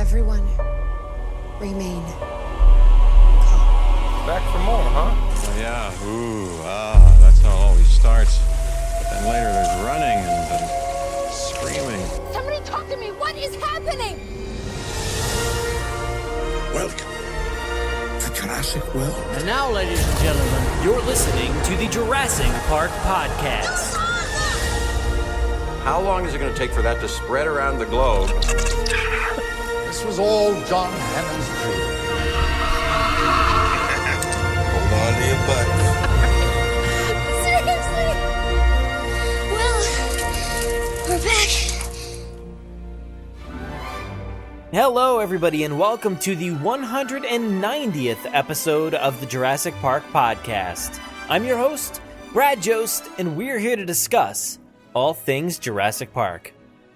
Everyone, remain calm. Back for more, huh? Oh, yeah. That's how it always starts. But then later there's running and screaming. Somebody talk to me! What is happening? Welcome to Jurassic World. And now, ladies and gentlemen, you're listening to the Jurassic Park Podcast. How long is it going to take for that to spread around the globe? This was all John Hammond's dream. Hold on to your butts. Seriously? Well, we're back. Hello, everybody, and welcome to the 190th episode of the Jurassic Park Podcast. I'm your host, Brad Jost, and we're here to discuss all things Jurassic Park.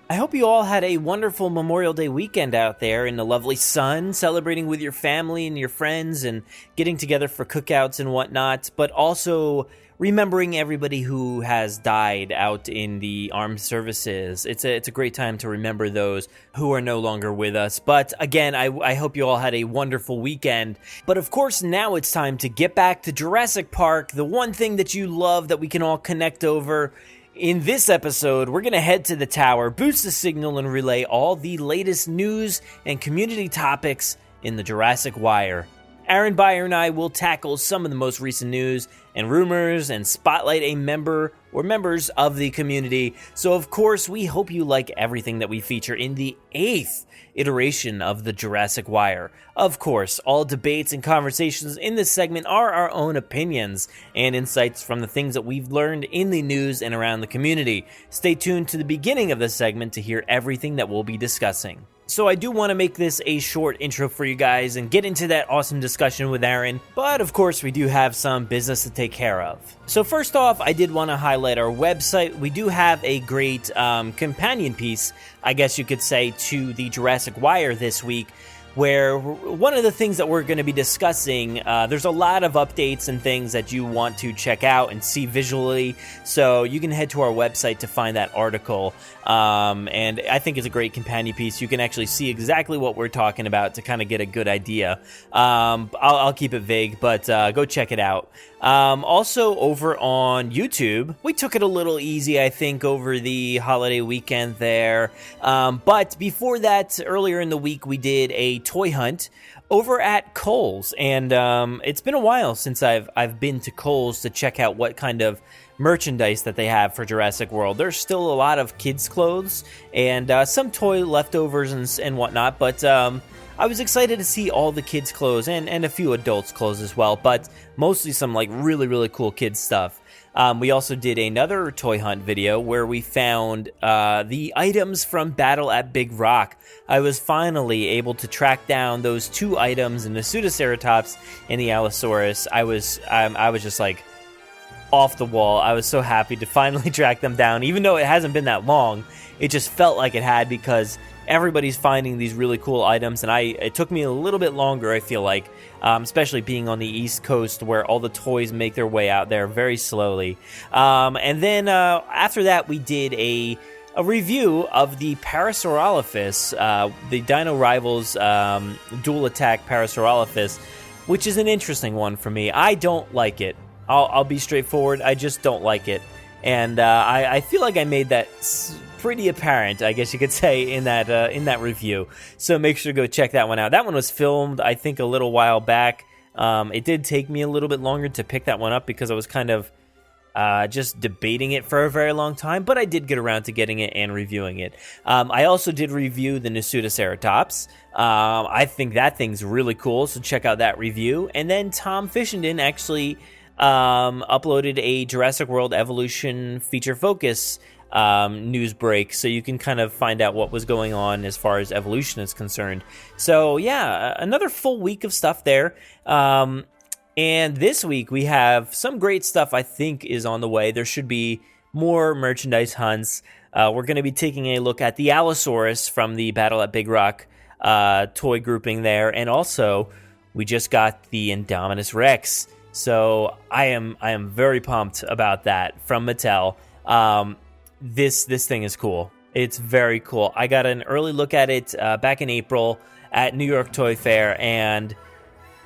I hope you all had a wonderful Memorial Day weekend out there in the lovely sun, celebrating with your family and your friends and getting together for cookouts and whatnot, but also remembering everybody who has died out in the armed services. It's a great time to remember those who are no longer with us. But again, I hope you all had a wonderful weekend. But of course, now it's time to get back to Jurassic Park, the one thing that you love that we can all connect over. In this episode, we're going to head to the tower, boost the signal, and relay all the latest news and community topics in the Jurassic Wire. Aaron, Beyer, and I will tackle some of the most recent news and rumors and spotlight a member or members of the community. So, of course, we hope you like everything that we feature in the 8th iteration of the Jurassic Wire. Of course, all debates and conversations in this segment are our own opinions and insights from the things that we've learned in the news and around the community. Stay tuned to the beginning of this segment to hear everything that we'll be discussing. So I do want to make this a short intro for you guys and get into that awesome discussion with Aaron, but of course we do have some business to take care of. So first off, I did want to highlight our website. We do have a great companion piece, I guess you could say, to the Jurassic Wire this week, where one of the things that we're going to be discussing, there's a lot of updates and things that you want to check out and see visually, so you can head to our website to find that article, and I think it's a great companion piece. You can actually see exactly what we're talking about to kind of get a good idea. I'll keep it vague, but go check it out. Also, over on YouTube, we took it a little easy, I think, over the holiday weekend there. But before that, earlier in the week, we did a toy hunt over at Kohl's. And it's been a while since I've been to Kohl's to check out what kind of merchandise that they have for Jurassic World. There's still a lot of kids' clothes and some toy leftovers and whatnot, but I was excited to see all the kids' clothes and a few adults' clothes as well, but mostly some like really, really cool kids' stuff. We also did another toy hunt video where we found the items from Battle at Big Rock. I was finally able to track down those 2 items in the Pseudoceratops and the Allosaurus. I was just like off the wall. I was so happy to finally track them down, even though it hasn't been that long. It just felt like it had because everybody's finding these really cool items, and it took me a little bit longer, I feel like, especially being on the East Coast where all the toys make their way out there very slowly. And then after that, we did a review of the Parasaurolophus, the Dino Rivals dual attack Parasaurolophus, which is an interesting one for me. I don't like it. I'll be straightforward. I just don't like it. And I feel like I made that pretty apparent, I guess you could say, in that review. So make sure to go check that one out. That one was filmed, I think, a little while back. It did take me a little bit longer to pick that one up because I was kind of just debating it for a very long time, but I did get around to getting it and reviewing it. I also did review the Pseudoceratops. I think that thing's really cool, so check out that review. And then Tom Fishenden actually uploaded a Jurassic World Evolution feature focus news break, so you can kind of find out what was going on as far as evolution is concerned. So yeah, another full week of stuff there. And this week we have some great stuff I think is on the way. There should be more merchandise hunts. We're going to be taking a look at the Allosaurus from the Battle at Big Rock toy grouping there, and also we just got the Indominus Rex. So I am very pumped about that from Mattel. This thing is cool. It's very cool. I got an early look at it back in April at New York Toy Fair, and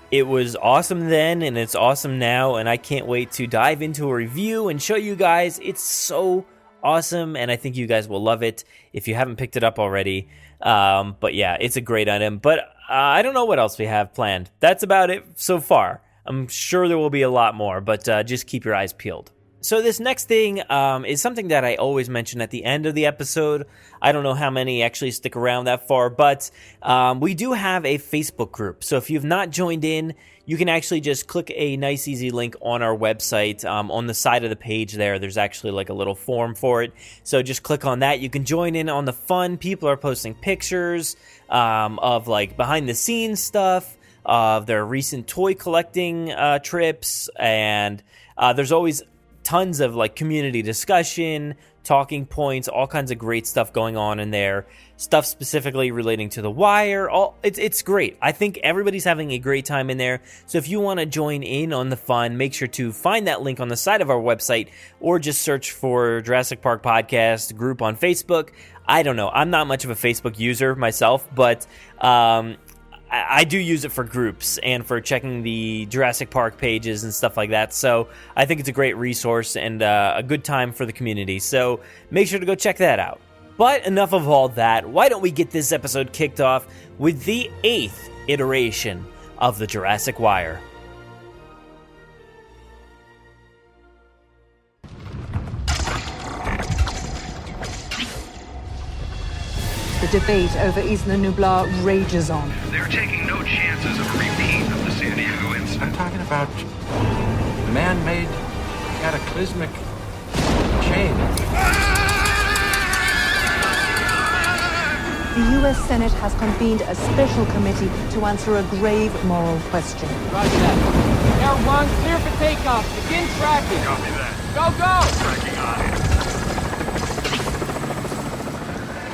it was awesome then, and it's awesome now, and I can't wait to dive into a review and show you guys. It's so awesome, and I think you guys will love it if you haven't picked it up already. But yeah, it's a great item. But I don't know what else we have planned. That's about it so far. I'm sure there will be a lot more, but just keep your eyes peeled. So this next thing is something that I always mention at the end of the episode. I don't know how many actually stick around that far, but we do have a Facebook group. So if you've not joined in, you can actually just click a nice easy link on our website. On the side of the page there's actually like a little form for it. So just click on that. You can join in on the fun. People are posting pictures of like behind the scenes stuff, of their recent toy collecting trips, and there's always tons of like community discussion, talking points, all kinds of great stuff going on in there. Stuff specifically relating to the Wire. It's great. I think everybody's having a great time in there. So if you want to join in on the fun, make sure to find that link on the side of our website, or just search for Jurassic Park Podcast group on Facebook. I don't know. I'm not much of a Facebook user myself, but I do use it for groups and for checking the Jurassic Park pages and stuff like that. So I think it's a great resource and a good time for the community. So make sure to go check that out. But enough of all that. Why don't we get this episode kicked off with the 8th iteration of the Jurassic Wire. The debate over Isla Nublar rages on. They're taking no chances of a repeat of the San Diego incident. I'm talking about man-made cataclysmic change. The U.S. Senate has convened a special committee to answer a grave moral question. Roger that. Air 1, clear for takeoff. Begin tracking. Copy that. Go! Tracking on it.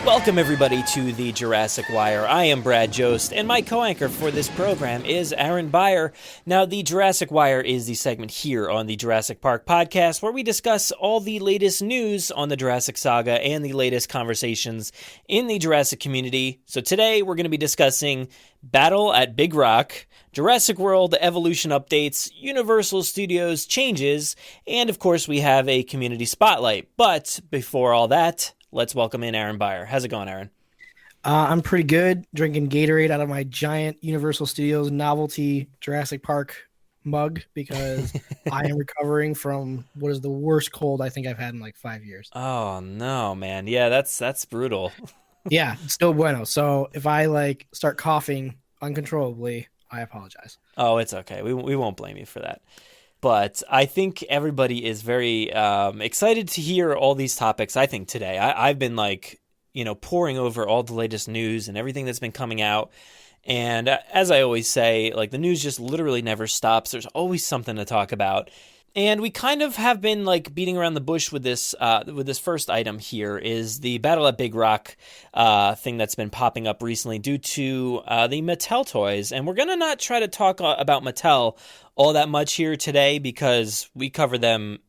Welcome, everybody, to the Jurassic Wire. I am Brad Jost, and my co-anchor for this program is Aaron Beyer. Now, the Jurassic Wire is the segment here on the Jurassic Park Podcast where we discuss all the latest news on the Jurassic saga and the latest conversations in the Jurassic community. So today, we're going to be discussing Battle at Big Rock, Jurassic World Evolution updates, Universal Studios changes, and of course, we have a community spotlight. But before all that, let's welcome in Aaron Beyer. How's it going, Aaron? I'm pretty good. Drinking Gatorade out of my giant Universal Studios novelty Jurassic Park mug because I am recovering from what is the worst cold I think I've had in like 5 years. Oh no, man. Yeah, that's brutal. Yeah, it's no bueno. So if I like start coughing uncontrollably, I apologize. Oh, it's okay. We won't blame you for that. But I think everybody is very excited to hear all these topics, I think, today. I've been, like, pouring over all the latest news and everything that's been coming out. And as I always say, like, the news just literally never stops. There's always something to talk about. And we kind of have been, like, beating around the bush with this first item here is the Battle at Big Rock thing that's been popping up recently due to the Mattel toys. And we're going to not try to talk about Mattel all that much here today because we cover them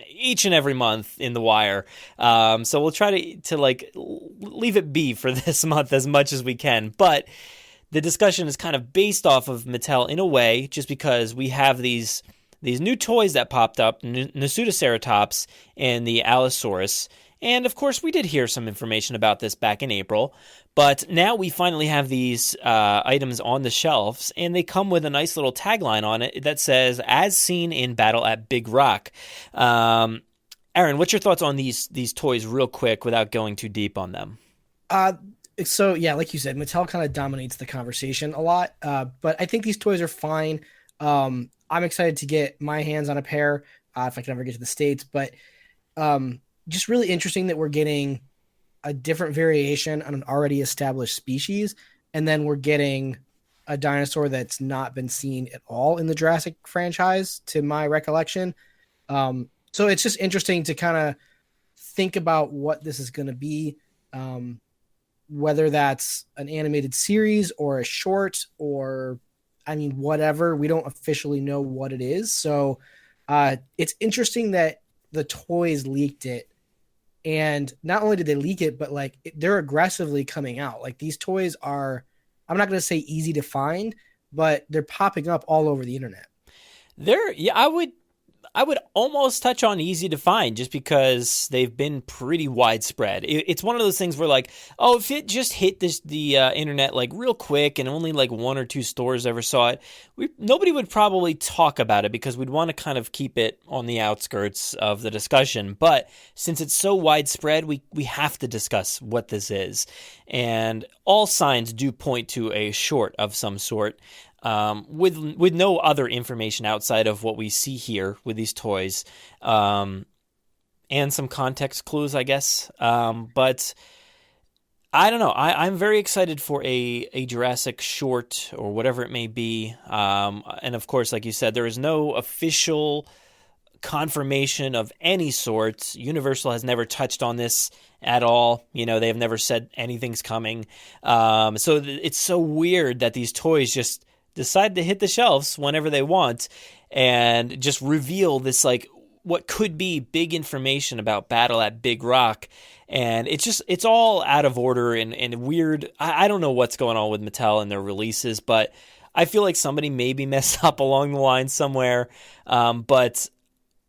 each and every month in The Wire. So we'll try to like leave it be for this month as much as we can. But the discussion is kind of based off of Mattel in a way, just because we have these new toys that popped up, Nasutoceratops and the Allosaurus. And of course, we did hear some information about this back in April, but now we finally have these items on the shelves, and they come with a nice little tagline on it that says, as seen in Battle at Big Rock. Aaron, what's your thoughts on these toys real quick without going too deep on them? So yeah, like you said, Mattel kind of dominates the conversation a lot, but I think these toys are fine. I'm excited to get my hands on a pair if I can ever get to the States, but just really interesting that we're getting a different variation on an already established species, and then we're getting a dinosaur that's not been seen at all in the Jurassic franchise, to my recollection. So it's just interesting to kind of think about what this is going to be, whether that's an animated series or a short or, I mean, whatever. We don't officially know what it is. So it's interesting that the toys leaked it And not only did they leak it, but like they're aggressively coming out. Like these toys are, I'm not going to say easy to find, but they're popping up all over the internet. I would almost touch on easy to find just because they've been pretty widespread. It's one of those things where like, oh, if it just hit the internet like real quick and only like 1 or 2 stores ever saw it, nobody would probably talk about it because we'd want to kind of keep it on the outskirts of the discussion. But since it's so widespread, we have to discuss what this is. And all signs do point to a short of some sort. With no other information outside of what we see here with these toys, and some context clues, I guess. But I don't know. I'm very excited for a Jurassic short or whatever it may be. And of course, like you said, there is no official confirmation of any sort. Universal has never touched on this at all. You know, they have never said anything's coming. So it's so weird that these toys just decide to hit the shelves whenever they want and just reveal this like what could be big information about Battle at Big Rock. And it's all out of order and weird. I don't know what's going on with Mattel and their releases, but I feel like somebody maybe messed up along the line somewhere. But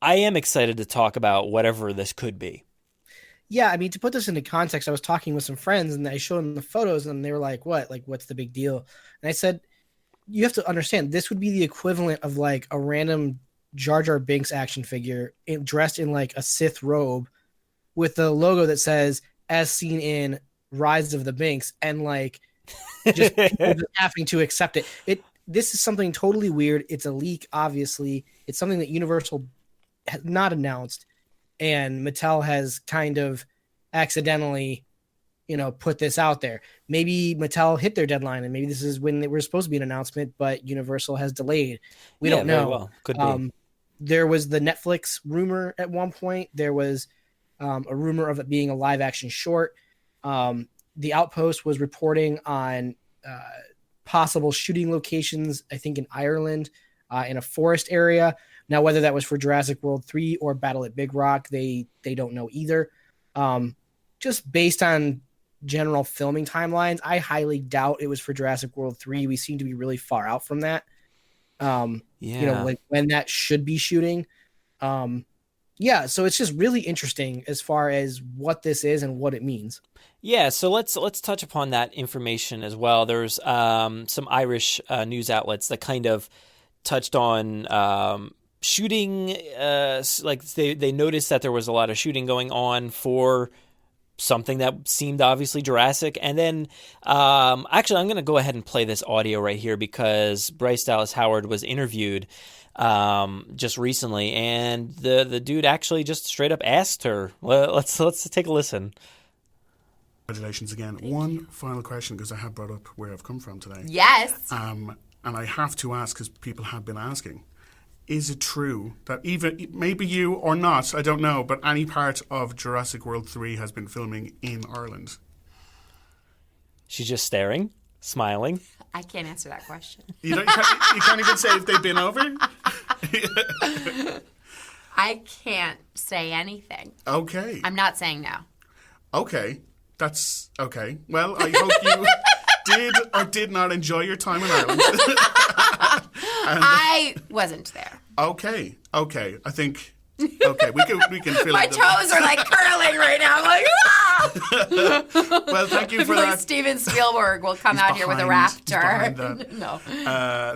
I am excited to talk about whatever this could be. Yeah, I mean, to put this into context, I was talking with some friends and I showed them the photos and they were like, what? Like, what's the big deal? And I said, you have to understand, this would be the equivalent of like a random Jar Jar Binks action figure dressed in like a Sith robe with the logo that says "as seen in Rise of the Binks," and like just having to accept it. This is something totally weird. It's a leak, obviously. It's something that Universal has not announced, and Mattel has kind of accidentally, put this out there. Maybe Mattel hit their deadline and maybe this is when they were supposed to be an announcement, but Universal has delayed. We don't know. Well. Could be. There was the Netflix rumor at one point. There was a rumor of it being a live action short. The Outpost was reporting on possible shooting locations, I think in Ireland, in a forest area. Now, whether that was for Jurassic World 3 or Battle at Big Rock, they don't know either. Just based on general filming timelines, I highly doubt it was for Jurassic World 3. We seem to be really far out from that. Like when that should be shooting. So it's just really interesting as far as what this is and what it means. Yeah, so let's touch upon that information as well. There's some Irish news outlets that kind of touched on shooting. Like they noticed that there was a lot of shooting going on for something that seemed obviously Jurassic. And then actually I'm going to go ahead and play this audio right here because Bryce Dallas Howard was interviewed just recently, and the dude actually just straight up asked her. Let's take a listen. Congratulations again. One final question, because I have brought up where I've come from today. Yes. And I have to ask because people have been asking. Is it true that even, maybe you or not, I don't know, but any part of Jurassic World 3 has been filming in Ireland? She's just staring, smiling. I can't answer that question. You can't even say if they've been over? I can't say anything. Okay. I'm not saying no. Okay. That's okay. Well, I hope you did or did not enjoy your time in Ireland. I wasn't there. Okay. I think. Okay, we can fill My in toes are like curling right now. I'm like, ah! Well, thank you for like that. Steven Spielberg will come out here with a raptor. No.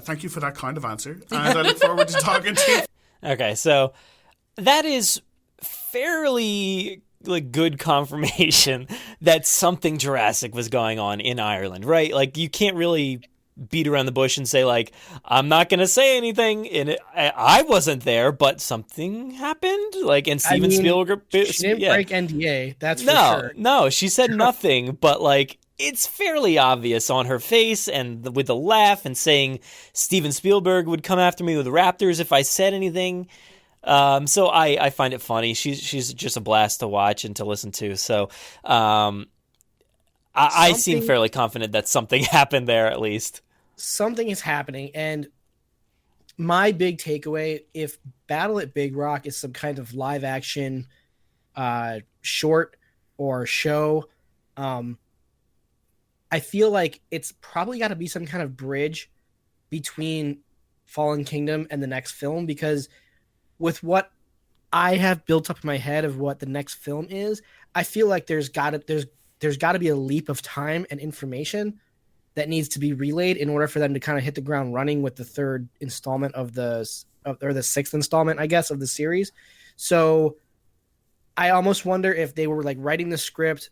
Thank you for that kind of answer, and I look forward to talking to you. Okay, so that is fairly good confirmation that something Jurassic was going on in Ireland, right? Like you can't really beat around the bush and say like, I'm not going to say anything. And I wasn't there, but something happened. Like, and Steven Spielberg. She didn't break NDA. That's for sure. No, she said nothing, but like, it's fairly obvious on her face and with a laugh and saying Steven Spielberg would come after me with Raptors if I said anything. So I find it funny. She's just a blast to watch and to listen to. So, I seem fairly confident that something happened there at least. Something is happening, and my big takeaway, if Battle at Big Rock is some kind of live action short or show. I feel like it's probably got to be some kind of bridge between Fallen Kingdom and the next film, because with what I have built up in my head of what the next film is, I feel like there's got to be a leap of time and information that needs to be relayed in order for them to kind of hit the ground running with the third installment or the sixth installment, I guess, of the series. So I almost wonder if they were like writing the script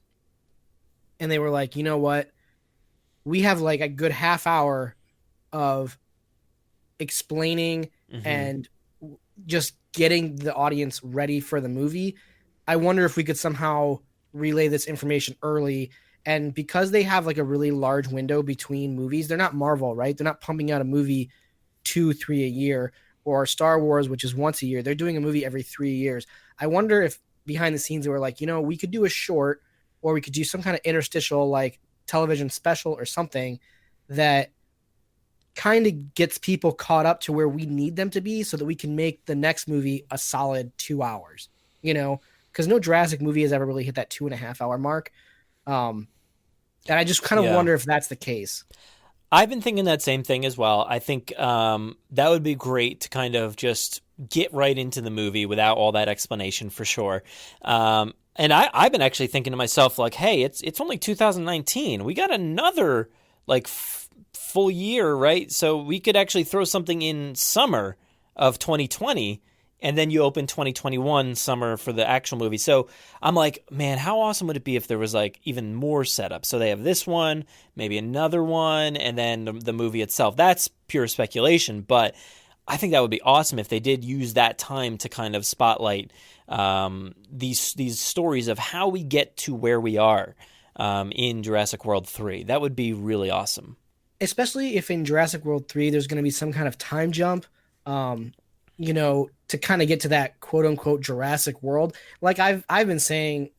and they were like, you know what, we have like a good half hour of explaining and just getting the audience ready for the movie. I wonder if we could somehow relay this information early. And because they have like a really large window between movies, they're not Marvel, right? They're not pumping out a movie 2-3 a year, or Star Wars, which is once a year. They're doing a movie every 3 years. I wonder if behind the scenes they were like, you know, we could do a short, or we could do some kind of interstitial like television special or something that kind of gets people caught up to where we need them to be so that we can make the next movie a solid 2 hours, you know, because no Jurassic movie has ever really hit that 2.5 hour mark. And I just kind of wonder if that's the case. I've been thinking that same thing as well. I think that would be great to kind of just get right into the movie without all that explanation, for sure. And I've been actually thinking to myself, like, hey, it's only 2019. We got another like full year, right? So we could actually throw something in summer of 2020, and then you open 2021 summer for the actual movie. So I'm like, man, how awesome would it be if there was like even more setup? So they have this one, maybe another one, and then the movie itself. That's pure speculation, but I think that would be awesome if they did use that time to kind of spotlight these stories of how we get to where we are in Jurassic World 3. That would be really awesome. Especially if in Jurassic World 3 there's going to be some kind of time jump, you know, to kind of get to that quote unquote Jurassic World. Like I've been saying,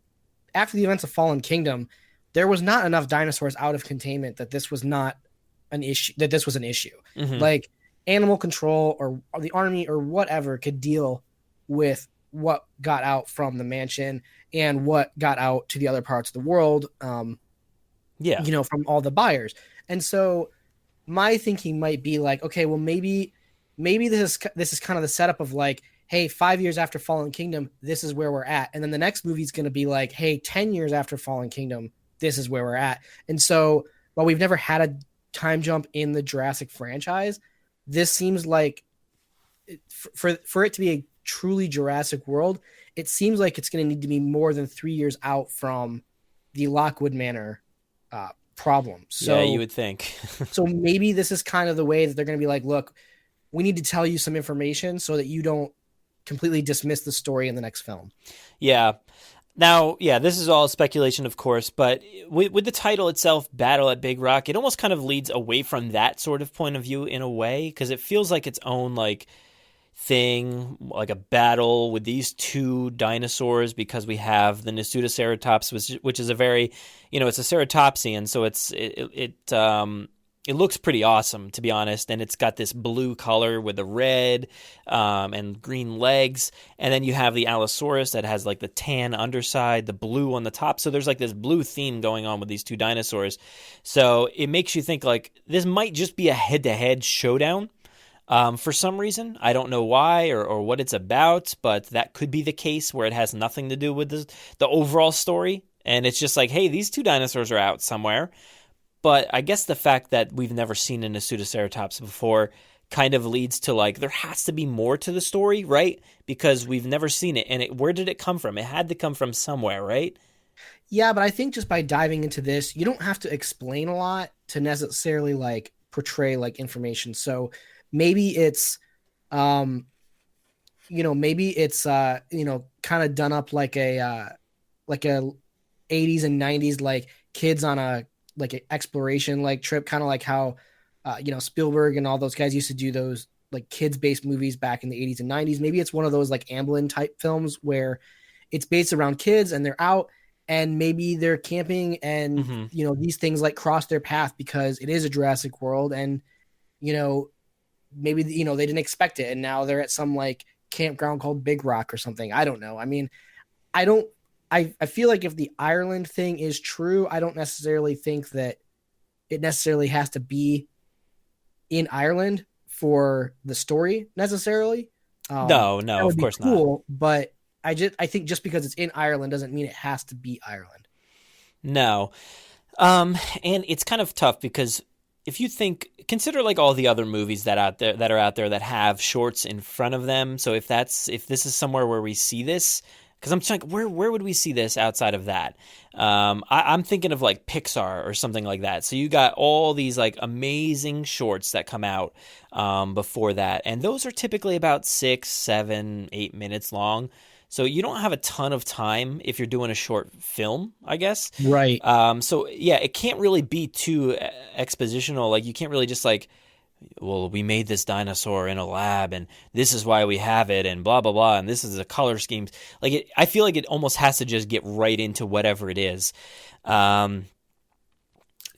after the events of Fallen Kingdom, there was not enough dinosaurs out of containment that this was not an issue, that this was an issue. Like animal control or the army or whatever could deal with what got out from the mansion and what got out to the other parts of the world. You know, from all the Beyers. And so my thinking might be like, okay, well, maybe this is kind of the setup of like, hey, 5 years after Fallen Kingdom, this is where we're at. And then the next movie is going to be like, hey, 10 years after Fallen Kingdom, this is where we're at. And so while we've never had a time jump in the Jurassic franchise, this seems like for it to be a truly Jurassic World, it seems like it's going to need to be more than 3 years out from the Lockwood Manor problem. So yeah, you would think. So maybe this is kind of the way that they're going to be like, look, we need to tell you some information so that you don't completely dismiss the story in the next film. Yeah. Now, yeah, this is all speculation, of course, but with the title itself, Battle at Big Rock, it almost kind of leads away from that sort of point of view in a way, because it feels like its own like thing, like a battle with these two dinosaurs, because we have the Nasutoceratops, which is a very, you know, it's a ceratopsian, so it looks pretty awesome, to be honest, and it's got this blue color with the red and green legs, and then you have the Allosaurus that has like the tan underside, the blue on the top, so there's like this blue theme going on with these two dinosaurs, so it makes you think like this might just be a head-to-head showdown for some reason. I don't know why or what it's about, but that could be the case where it has nothing to do with the overall story, and it's just like, hey, these two dinosaurs are out somewhere. But I guess the fact that we've never seen a Nasutoceratops before kind of leads to like, there has to be more to the story, right? Because we've never seen it. And where did it come from? It had to come from somewhere, right? Yeah, but I think just by diving into this, you don't have to explain a lot to necessarily like portray like information. So maybe it's, maybe it's, kind of done up like a 80s and 90s, like kids on a, like an exploration like trip, kind of like how Spielberg and all those guys used to do those like kids based movies back in the 80s and 90s. Maybe it's one of those like Amblin type films where it's based around kids and they're out and maybe they're camping and these things like cross their path because it is a Jurassic World and maybe they didn't expect it and now they're at some like campground called Big Rock or something. I don't know. I mean, I don't I feel like if the Ireland thing is true, I don't necessarily think that it necessarily has to be in Ireland for the story necessarily. No, of course not. But I think just because it's in Ireland doesn't mean it has to be Ireland. No. And it's kind of tough because if you consider like all the other movies that are out there that have shorts in front of them. So if this is somewhere where we see this, because I'm thinking, where would we see this outside of that? I'm thinking of like Pixar or something like that. So you got all these like amazing shorts that come out before that, and those are typically about 6, 7, 8 minutes long. So you don't have a ton of time if you're doing a short film, I guess. Right. So yeah, it can't really be too expositional. Like you can't really just like, well, we made this dinosaur in a lab and this is why we have it and blah, blah, blah. And this is the color schemes. Like I feel like it almost has to just get right into whatever it is. I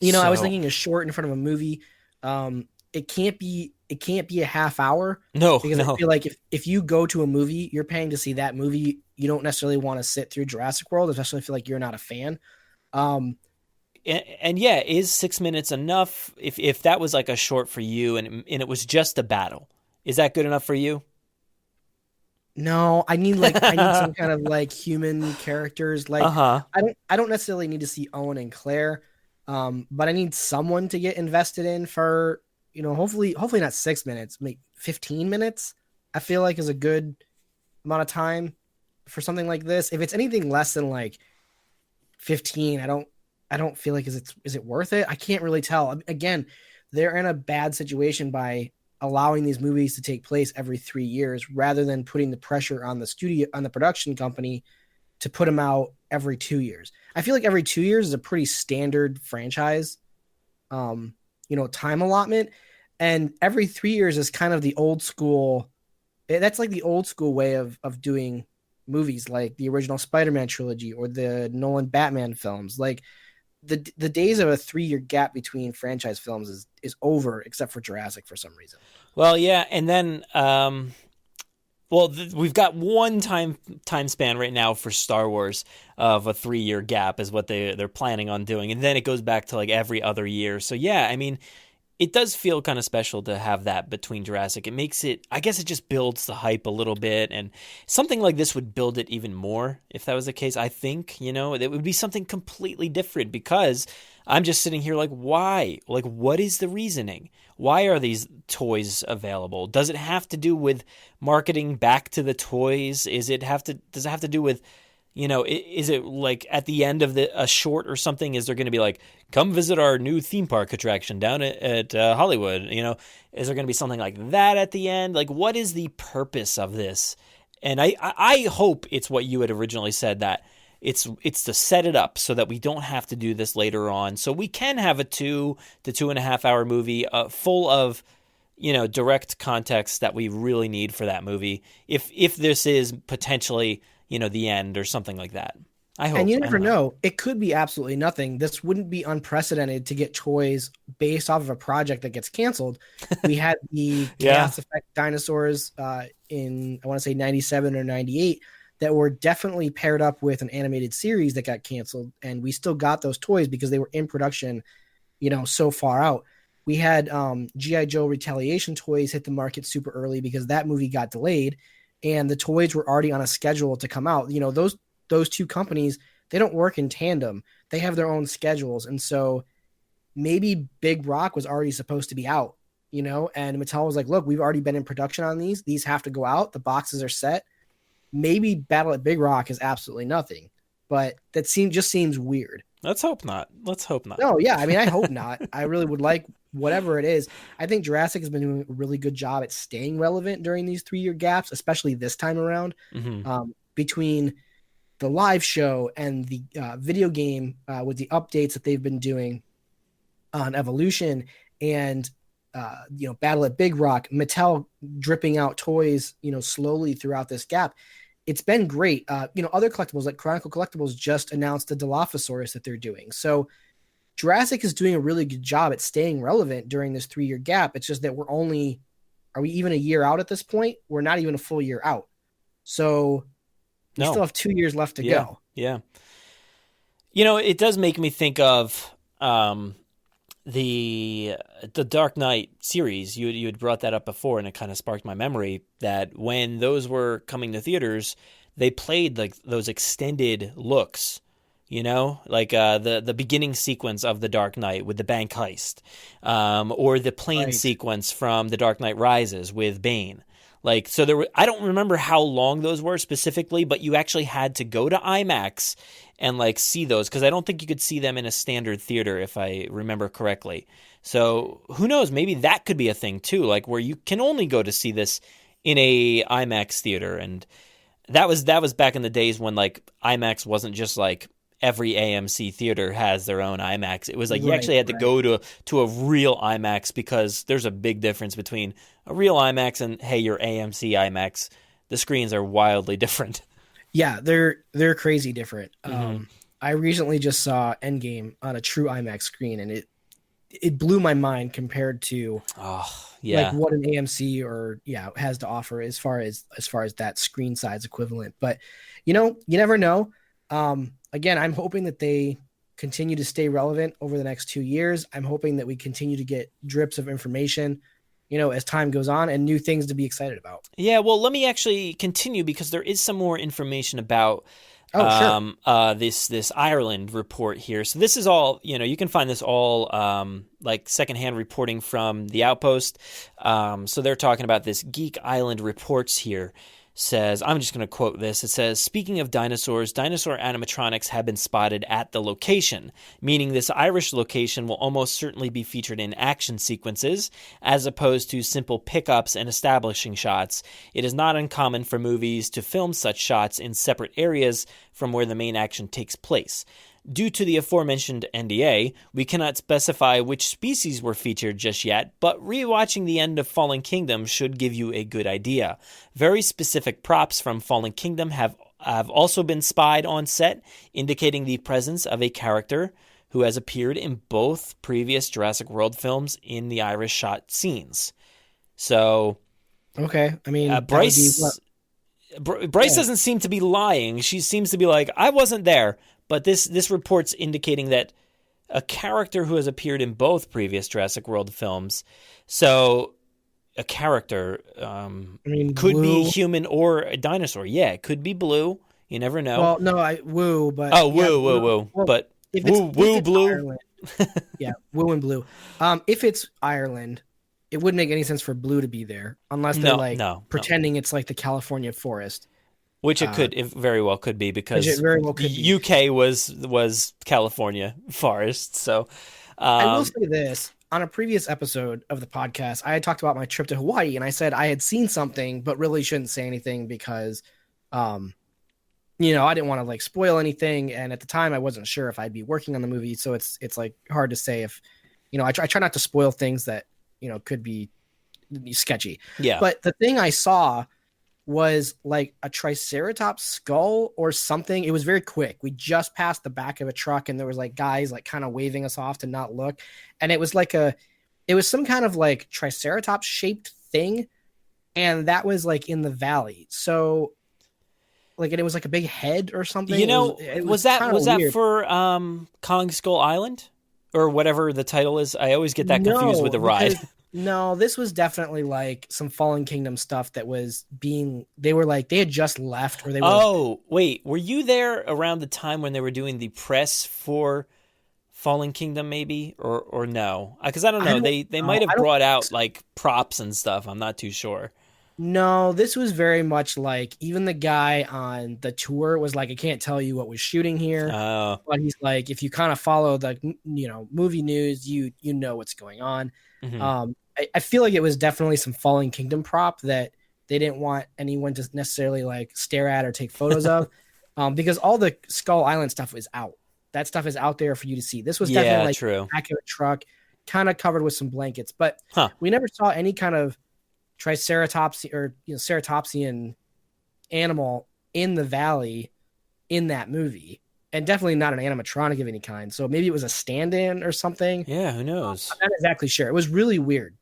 was thinking a short in front of a movie. It can't be a half hour. No, because I feel like if you go to a movie, you're paying to see that movie. You don't necessarily want to sit through Jurassic World, especially if you feel like you're not a fan. And yeah, is 6 minutes enough? If that was like a short for you and it was just a battle, is that good enough for you? No, I need some kind of like human characters. Like I don't necessarily need to see Owen and Claire, but I need someone to get invested in for, hopefully not 6 minutes, maybe 15 minutes. I feel like is a good amount of time for something like this. If it's anything less than like 15, I don't feel like is it worth it? I can't really tell. Again, they're in a bad situation by allowing these movies to take place every 3 years rather than putting the pressure on the studio, on the production company to put them out every 2 years. I feel like every 2 years is a pretty standard franchise, time allotment. And every 3 years is kind of the old school. That's like the old school way of doing movies, like the original Spider-Man trilogy or the Nolan Batman films. Like the days of a 3-year gap between franchise films is over, except for Jurassic for some reason. Well, yeah, and then we've got one time span right now for Star Wars of a 3-year gap is what they're planning on doing, and then it goes back to like every other year. So yeah, I mean, it does feel kind of special to have that between Jurassic. It makes it, I guess it just builds the hype a little bit, and something like this would build it even more if that was the case. I think, it would be something completely different because I'm just sitting here like, why? Like, what is the reasoning? Why are these toys available? Does it have to do with marketing back to the toys? Does it have to do with, is it like at the end of a short or something? Is there going to be like, come visit our new theme park attraction down at Hollywood? Is there going to be something like that at the end? Like, what is the purpose of this? And I hope it's what you had originally said, that it's to set it up so that we don't have to do this later on. So we can have a 2 to 2.5 hour movie full of, direct context that we really need for that movie. If this is potentially, the end or something like that. I hope. And you never know. It could be absolutely nothing. This wouldn't be unprecedented to get toys based off of a project that gets canceled. We had the Chaos Effect dinosaurs in, I want to say 97 or 98 that were definitely paired up with an animated series that got canceled. And we still got those toys because they were in production, so far out. We had G.I. Joe Retaliation toys hit the market super early because that movie got delayed. And the toys were already on a schedule to come out. Those two companies, they don't work in tandem. They have their own schedules. And so maybe Big Rock was already supposed to be out, and Mattel was like, look, we've already been in production on these. These have to go out. The boxes are set. Maybe Battle at Big Rock is absolutely nothing, but that just seems weird. Let's hope not. No, yeah. I mean, I hope not. I really would like whatever it is. I think Jurassic has been doing a really good job at staying relevant during these 3-year gaps, especially this time around, between the live show and the video game with the updates that they've been doing on Evolution and, Battle at Big Rock, Mattel dripping out toys, slowly throughout this gap. It's been great. Other collectibles like Chronicle Collectibles just announced the Dilophosaurus that they're doing. So Jurassic is doing a really good job at staying relevant during this 3-year gap. It's just that are we even a year out at this point? We're not even a full year out. So we still have 2 years left to go. Yeah. You know, it does make me think of the Dark Knight series. You had brought that up before, and it kind of sparked my memory that when those were coming to theaters, they played like those extended looks, you know, like the beginning sequence of the Dark Knight with the bank heist, or the plane sequence from The Dark Knight Rises with Bane. Like, so there were, I don't remember how long those were specifically, but you actually had to go to IMAX and like see those, because I don't think you could see them in a standard theater, if I remember correctly. So who knows, maybe that could be a thing too, like where you can only go to see this in a IMAX theater. And that was back in the days when like IMAX wasn't just like every AMC theater has their own IMAX. It was like you actually had to go to a real IMAX, because there's a big difference between a real IMAX and, hey, your AMC IMAX. The screens are wildly different. Yeah, they're crazy different. I recently just saw Endgame on a true IMAX screen, and it blew my mind compared to like what an AMC has to offer as far as that screen size equivalent. But you know, you never know. Again, I'm hoping that they continue to stay relevant over the next 2 years. I'm hoping that we continue to get drips of information, you know, as time goes on, and new things to be excited about. Yeah, well, let me actually continue, because there is some more information about this Ireland report here. So this is all, you know, you can find this all like secondhand reporting from the Outpost. So they're talking about this Geek Island Reports here. Says, I'm just going to quote this. It says, speaking of dinosaurs, dinosaur animatronics have been spotted at the location, meaning this Irish location will almost certainly be featured in action sequences, as opposed to simple pickups and establishing shots. It is not uncommon for movies to film such shots in separate areas from where the main action takes place. Due to the aforementioned NDA, we cannot specify which species were featured just yet, but rewatching the end of Fallen Kingdom should give you a good idea. Very specific props from Fallen Kingdom have also been spied on set, indicating the presence of a character who has appeared in both previous Jurassic World films in the Irish shot scenes. So, okay, I mean, Bryce doesn't seem to be lying. She seems to be like, I wasn't there. But this report's indicating that a character who has appeared in both previous Jurassic World films, so a character could be human or a dinosaur. Yeah, it could be blue. You never know. Well, no, woo, but woo. But woo blue. Ireland, yeah, woo and blue. If it's Ireland, it wouldn't make any sense for blue to be there unless they're pretending it's like the California forest. Which it very well could be, because the UK was California forest. So I will say this. On a previous episode of the podcast, I had talked about my trip to Hawaii, and I said I had seen something, but really shouldn't say anything because, you know, I didn't want to like spoil anything. And at the time I wasn't sure if I'd be working on the movie. So it's like hard to say if, you know, I try not to spoil things that, you know, could be sketchy. Yeah. But the thing I saw was like a triceratops skull or something. It was very quick. We just passed the back of a truck, and there was like guys like kind of waving us off to not look. And it was some kind of like triceratops shaped thing. And that was like in the valley. So like, and it was like a big head or something. You know, was that weird. for Kong Skull Island or whatever the title is? I always get that confused with the ride. No, this was definitely like some Fallen Kingdom stuff that was they had just left, or they were. Oh, wait, were you there around the time when they were doing the press for Fallen Kingdom, maybe, or no? Because I don't know. They might have brought out like props and stuff. I'm not too sure. No, this was very much like, even the guy on the tour was like, I can't tell you what was shooting here. Oh. But he's like, if you kind of follow the, you know, movie news, you know what's going on. Mm-hmm. I feel like it was definitely some Fallen Kingdom prop that they didn't want anyone to necessarily like stare at or take photos of, because all the Skull Island stuff is out. That stuff is out there for you to see. This was definitely like true. Back of a truck, kind of covered with some blankets, but we never saw any kind of Triceratops or, you know, ceratopsian animal in the valley in that movie. And definitely not an animatronic of any kind. So maybe it was a stand-in or something. Yeah, who knows? I'm not exactly sure. It was really weird.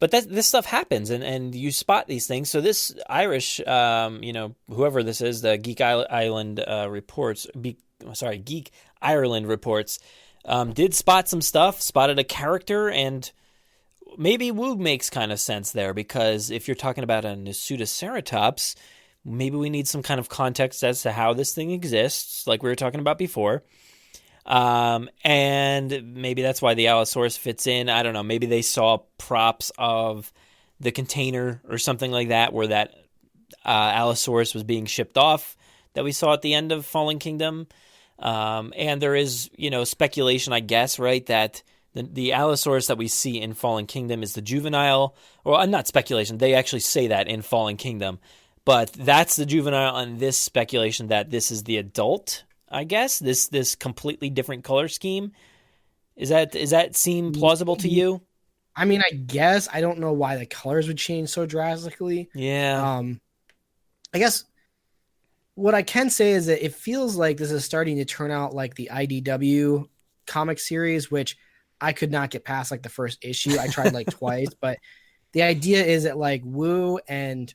But this stuff happens, and you spot these things. So this Irish, whoever this is, the Geek Ireland reports, Geek Ireland reports, did spot some stuff, spotted a character, and maybe Wu makes kind of sense there, because if you're talking about a Nasutoceratops, maybe we need some kind of context as to how this thing exists, like we were talking about before. And maybe that's why the Allosaurus fits in. I don't know. Maybe they saw props of the container or something like that, where that Allosaurus was being shipped off that we saw at the end of Fallen Kingdom. And there is, speculation, I guess, right, that the Allosaurus that we see in Fallen Kingdom is the juvenile, or not speculation. They actually say that in Fallen Kingdom, but that's the juvenile, and this speculation that this is the adult, I guess, this completely different color scheme. Does that seem plausible to you? I mean, I guess. I don't know why the colors would change so drastically. Yeah. I guess what I can say is that it feels like this is starting to turn out like the IDW comic series, which I could not get past like the first issue. I tried like twice, but the idea is that like Wu and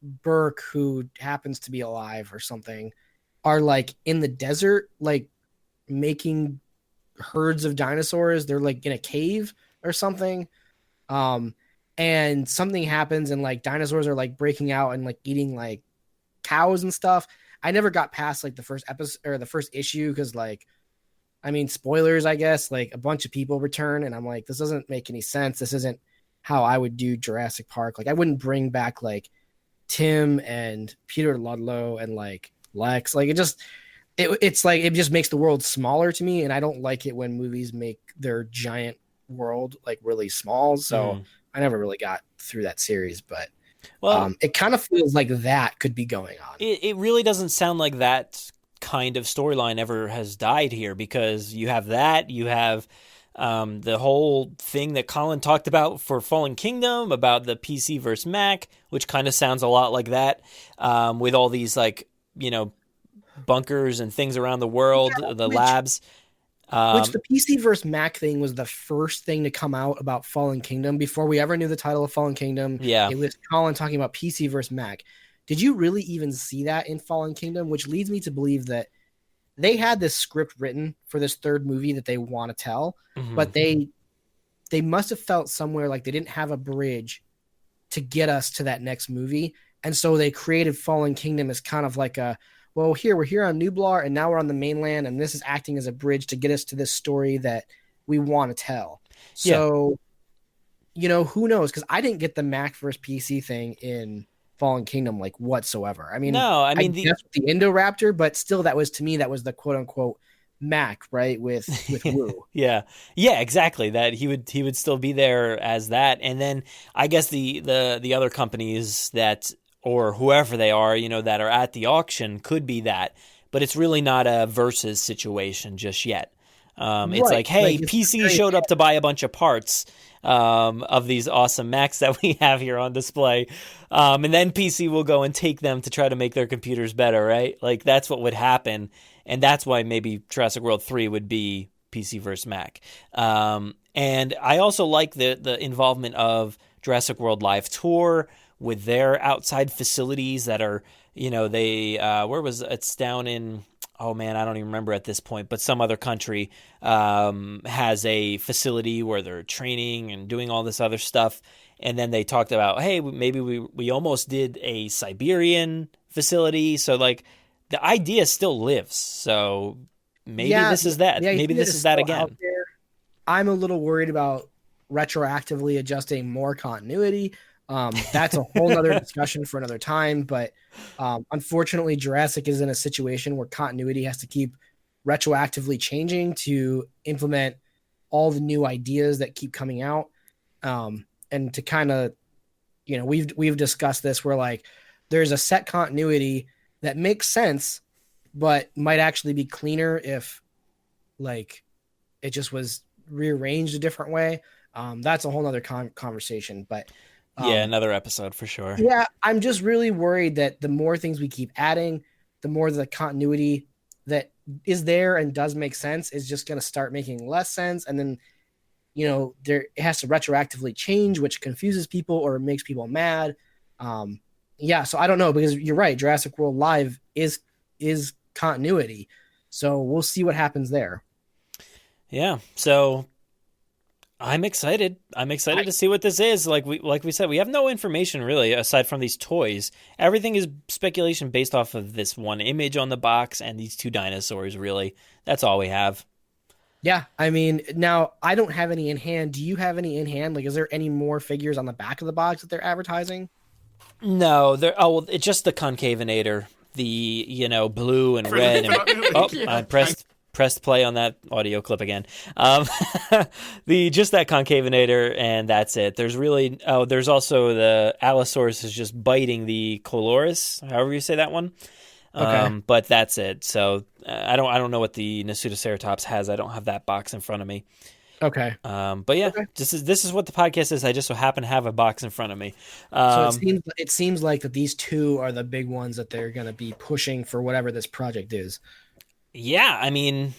Burke, who happens to be alive or something, are like in the desert, like making herds of dinosaurs. They're like in a cave or something. And something happens and like dinosaurs are like breaking out and like eating like cows and stuff. I never got past like the first episode or the first issue, because like, I mean, spoilers, I guess, like a bunch of people return, and I'm like, this doesn't make any sense. This isn't how I would do Jurassic Park. Like, I wouldn't bring back like Tim and Peter Ludlow and like Lex. Like, it's like, it just makes the world smaller to me, and I don't like it when movies make their giant world like really small. So I never really got through that series, but it kind of feels like that could be going on. It really doesn't sound like that kind of storyline ever has died here, because you have the whole thing that Colin talked about for Fallen Kingdom about the PC versus Mac, which kind of sounds a lot like that, with all these like, bunkers and things around the world, labs. Which the PC versus Mac thing was the first thing to come out about Fallen Kingdom before we ever knew the title of Fallen Kingdom. Yeah. It was Colin talking about PC versus Mac. Did you really even see that in Fallen Kingdom? Which leads me to believe that they had this script written for this third movie that they want to tell, but they must have felt somewhere like they didn't have a bridge to get us to that next movie. And so they created Fallen Kingdom as kind of like we're here on Nublar, and now we're on the mainland, and this is acting as a bridge to get us to this story that we want to tell. So, who knows? Because I didn't get the Mac versus PC thing in Fallen Kingdom like whatsoever. I mean, I guess the Indoraptor, but still, that was the quote unquote Mac, right? With Wu. yeah, exactly. That he would still be there as that, and then I guess the other companies that, or whoever they are, that are at the auction could be that, but it's really not a versus situation just yet. It's like, hey, PC showed up to buy a bunch of parts of these awesome Macs that we have here on display, and then PC will go and take them to try to make their computers better, right? Like, that's what would happen, and that's why maybe Jurassic World 3 would be PC versus Mac. And I also like the involvement of Jurassic World Live Tour with their outside facilities that are, it's down in, oh man, I don't even remember at this point, but some other country has a facility where they're training and doing all this other stuff. And then they talked about, hey, maybe we almost did a Siberian facility. So like the idea still lives. So maybe this is that. Yeah, maybe this is that again. I'm a little worried about retroactively adjusting more continuity. That's a whole nother discussion for another time, but unfortunately Jurassic is in a situation where continuity has to keep retroactively changing to implement all the new ideas that keep coming out. And to kind of, we've discussed this where like there's a set continuity that makes sense, but might actually be cleaner if like it just was rearranged a different way. That's a whole nother conversation, but another episode for sure. Yeah, I'm just really worried that the more things we keep adding, the more the continuity that is there and does make sense is just going to start making less sense. And then, it has to retroactively change, which confuses people or makes people mad. So I don't know, because you're right. Jurassic World Live is continuity. So we'll see what happens there. Yeah. So I'm excited. To see what this is. Like we said, we have no information really aside from these toys. Everything is speculation based off of this one image on the box and these 2 dinosaurs, really. That's all we have. Yeah, I mean, now I don't have any in hand. Do you have any in hand? Like, is there any more figures on the back of the box that they're advertising? No, it's just the Concavenator, the blue and red. I pressed play on that audio clip again. Just that Concavenator, and that's it. There's also the Allosaurus is just biting the Colores, however you say that one. Okay. But that's it. So I don't know what the Nasutoceratops has. I don't have that box in front of me. Okay. But yeah, okay. This is what the podcast is. I just so happen to have a box in front of me. So it seems like that these 2 are the big ones that they're going to be pushing for whatever this project is. Yeah, I mean,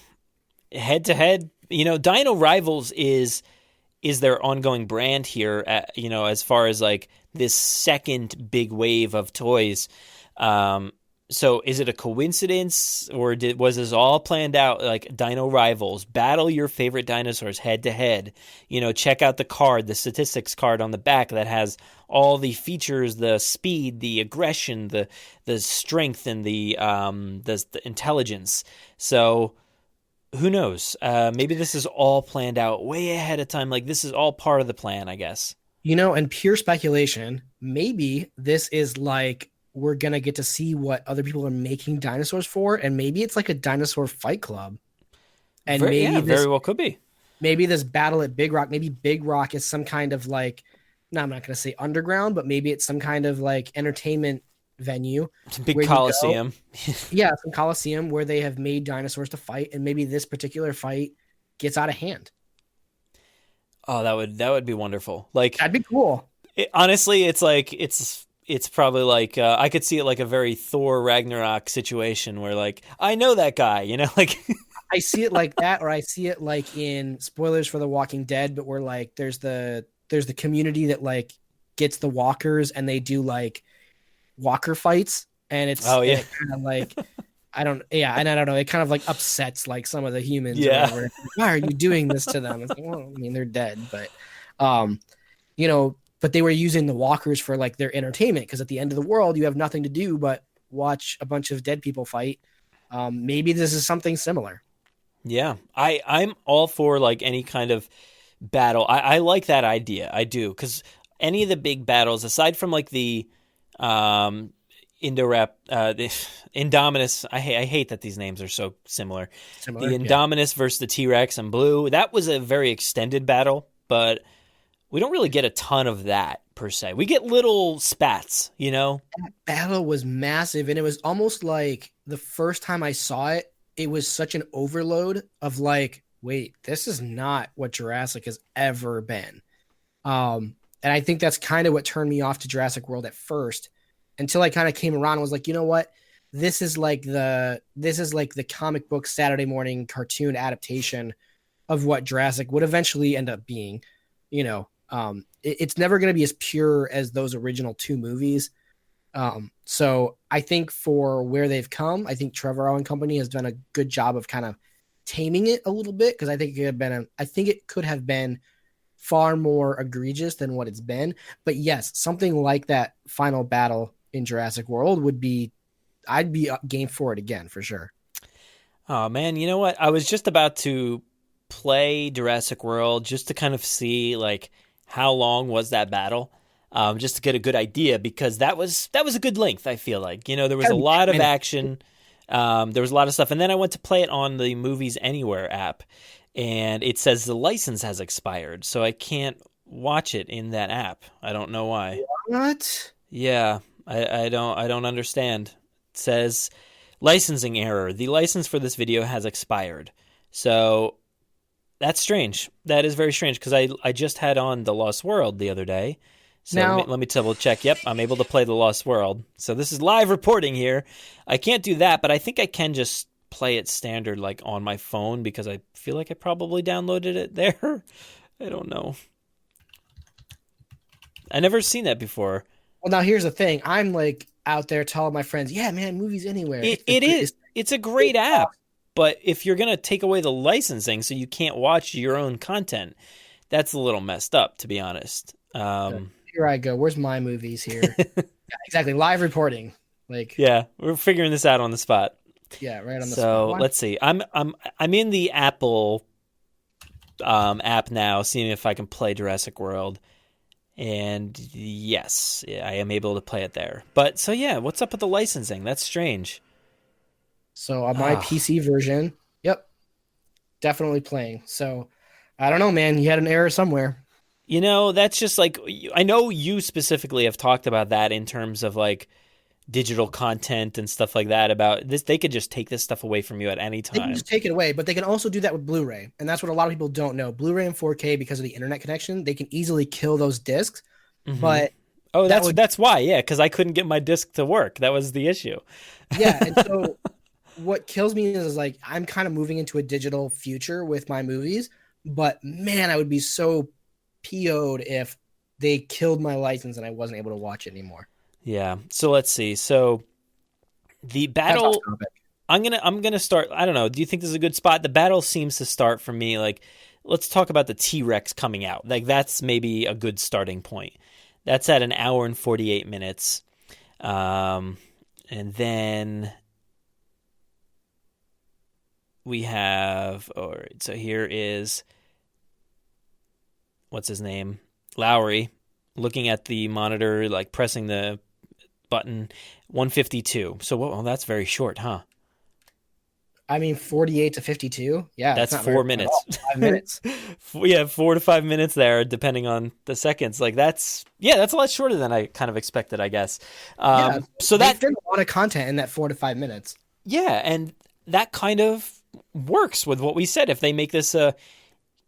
head to head, Dino Rivals is their ongoing brand here. As far as like this second big wave of toys. So is it a coincidence, or was this all planned out? Like Dino Rivals, battle your favorite dinosaurs head to head. Check out the statistics card on the back that has all the features, the speed, the aggression, the strength, and the intelligence. So who knows? Maybe this is all planned out way ahead of time. Like this is all part of the plan, I guess. And pure speculation, maybe this is like, we're going to get to see what other people are making dinosaurs for. And maybe it's like a dinosaur fight club. And very well could be. Maybe this battle at Big Rock, maybe Big Rock is some kind of like, no, I'm not going to say underground, but maybe it's some kind of like entertainment venue. It's a big coliseum. Yeah, some coliseum where they have made dinosaurs to fight. And maybe this particular fight gets out of hand. Oh, that would be wonderful. Like, that'd be cool. Honestly, it's probably like I could see it like a very Thor Ragnarok situation where like I know that guy, like I see it like that, or I see it like in spoilers for The Walking Dead, but where like there's the community that like gets the walkers and they do like walker fights, and it's kind of like I don't know, it kind of like upsets like some of the humans. Yeah. Why are you doing this to them? It's like, well, I mean, they're dead, but but they were using the walkers for like their entertainment, because at the end of the world, you have nothing to do but watch a bunch of dead people fight. Maybe this is something similar. Yeah, I'm all for like any kind of battle. I like that idea. I do, because any of the big battles, aside from like the the Indominus, I hate that these names are so similar. The Indominus versus the T-Rex and Blue, that was a very extended battle, but we don't really get a ton of that per se. We get little spats, That battle was massive, and it was almost like the first time I saw it, it was such an overload of like, wait, this is not what Jurassic has ever been. And I think that's kind of what turned me off to Jurassic World at first, until I kind of came around and was like, you know what? This is like the comic book Saturday morning cartoon adaptation of what Jurassic would eventually end up being. It's never going to be as pure as those original 2 movies. So I think for where they've come, I think Trevorrow and company has done a good job of kind of taming it a little bit, because I think it could have been far more egregious than what it's been. But yes, something like that final battle in Jurassic World I'd be game for it again for sure. Oh man, you know what? I was just about to play Jurassic World just to kind of see like how long was that battle, just to get a good idea, because that was a good length. I feel like there was a lot of action, there was a lot of stuff, and then I went to play it on the Movies Anywhere app, and it says the license has expired, so I can't watch it in that app. I don't know why. What? Yeah, I don't understand. It says licensing error. The license for this video has expired. So that's strange. That is very strange, because I just had on The Lost World the other day. So now, let me double check. Yep, I'm able to play The Lost World. So this is live reporting here. I can't do that, but I think I can just play it standard like on my phone, because I feel like I probably downloaded it there. I don't know. I never seen that before. Well, now here's the thing. I'm like out there telling my friends, yeah, man, movies anywhere. It is. It's a great app. But if you're going to take away the licensing so you can't watch your own content, that's a little messed up, to be honest. Here I go. Where's my movies here? Yeah, exactly. Live reporting. Yeah, we're figuring this out on the spot. Yeah, right on the spot. So let's see. I'm in the Apple app now, seeing if I can play Jurassic World. And yes, I am able to play it there. But so yeah, what's up with the licensing? That's strange. So on my PC version, yep, definitely playing. So I don't know, man. You had an error somewhere. You know, that's just like, I know you specifically have talked about that in terms of like digital content and stuff like that about this. They could just take this stuff away from you at any time. They can just take it away, but they can also do that with Blu-ray. And that's what a lot of people don't know. Blu-ray and 4K, because of the internet connection, they can easily kill those discs. Mm-hmm. But that's why, yeah, because I couldn't get my disc to work. That was the issue. Yeah, and so what kills me is like I'm kind of moving into a digital future with my movies, but man, I would be so PO'd if they killed my license and I wasn't able to watch it anymore. Yeah. So let's see. So the battle, I'm gonna start. I don't know. Do you think this is a good spot? The battle seems to start for me. Like, let's talk about the T-Rex coming out. Like, that's maybe a good starting point. That's at 1 hour and 48 minutes. And then we have, all right, so here is, what's his name? Lowry, looking at the monitor, like pressing the button, 152. So, well, that's very short, huh? I mean, 48 to 52. Yeah. That's 4 minutes. 5 minutes. Yeah, 4 to 5 minutes there, depending on the seconds. Like, that's a lot shorter than I kind of expected, I guess. So that there's a lot of content in that 4 to 5 minutes. Yeah, and that kind of works with what we said. If they make this a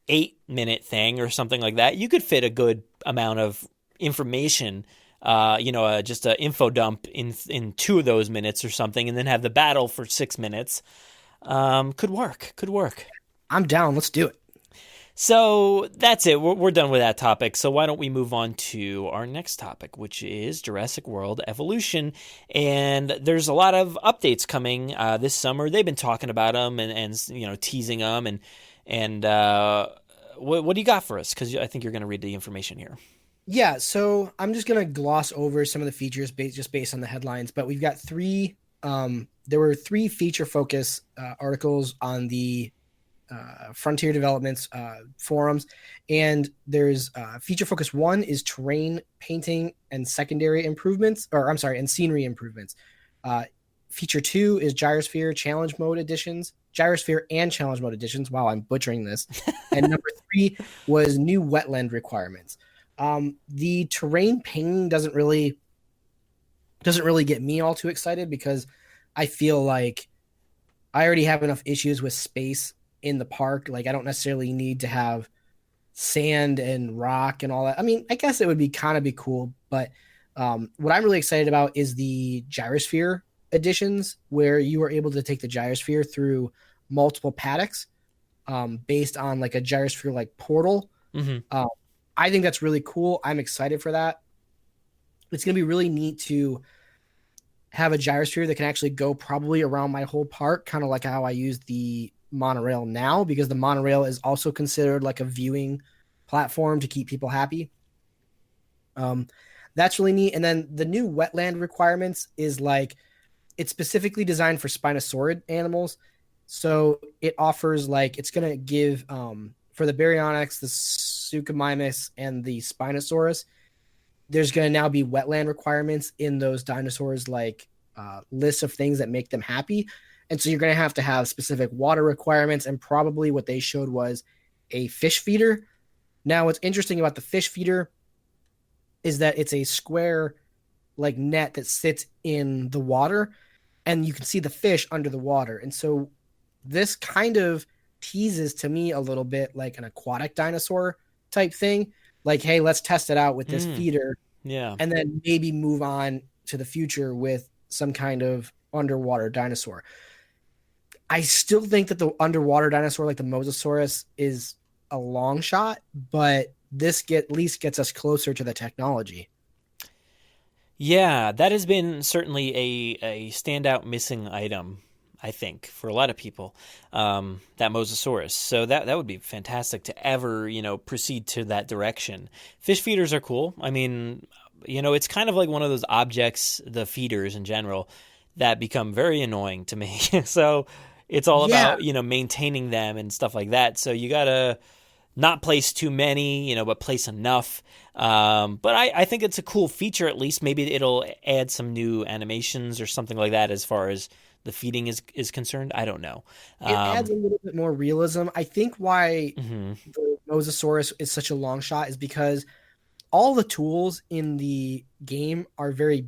8-minute thing or something like that, you could fit a good amount of information, just an info dump in 2 of those minutes or something, and then have the battle for 6 minutes. Could work. I'm down. Let's do it. So that's it. We're done with that topic. So why don't we move on to our next topic, which is Jurassic World Evolution. And there's a lot of updates coming this summer. They've been talking about them and teasing them. And what do you got for us? Because I think you're going to read the information here. Yeah, so I'm just going to gloss over some of the features just based on the headlines. But we've got 3. There were 3 feature focus articles on the Frontier Developments forums, and there's feature focus 1 is terrain painting and secondary improvements, and scenery improvements. Feature 2 is gyrosphere challenge mode additions, gyrosphere and challenge mode additions. Wow, I'm butchering this. And number 3 was new wetland requirements. The terrain painting doesn't really get me all too excited, because I feel like I already have enough issues with space in the park. Like, I don't necessarily need to have sand and rock and all that. I mean, I guess it would be cool, but what I'm really excited about is the gyrosphere additions, where you are able to take the gyrosphere through multiple paddocks based on like a gyrosphere like portal. Mm-hmm. I think that's really cool. I'm excited for that. It's going to be really neat to have a gyrosphere that can actually go probably around my whole park, kind of like how I use the monorail now, because the monorail is also considered like a viewing platform to keep people happy. That's really neat. And then the new wetland requirements is like, it's specifically designed for Spinosaurid animals. So it offers like, it's going to give, for the Baryonyx, the Suchomimus, and the Spinosaurus, there's going to now be wetland requirements in those dinosaurs, like lists of things that make them happy. And so you're going to have specific water requirements, and probably what they showed was a fish feeder. Now, what's interesting about the fish feeder is that it's a square like net that sits in the water, and you can see the fish under the water. And so this kind of teases to me a little bit like an aquatic dinosaur type thing. Like, hey, let's test it out with this feeder. Yeah. And then maybe move on to the future with some kind of underwater dinosaur. I still think that the underwater dinosaur, like the Mosasaurus, is a long shot, but this at least gets us closer to the technology. Yeah, that has been certainly a standout missing item, I think, for a lot of people, that Mosasaurus. So that would be fantastic to ever, proceed to that direction. Fish feeders are cool. I mean, it's kind of like one of those objects, the feeders in general, that become very annoying to me. So it's all about, maintaining them and stuff like that. So you got to not place too many, but place enough. But I think it's a cool feature, at least. Maybe it'll add some new animations or something like that as far as the feeding is concerned. I don't know. It adds a little bit more realism. I think why the Mosasaurus is such a long shot is because all the tools in the game are very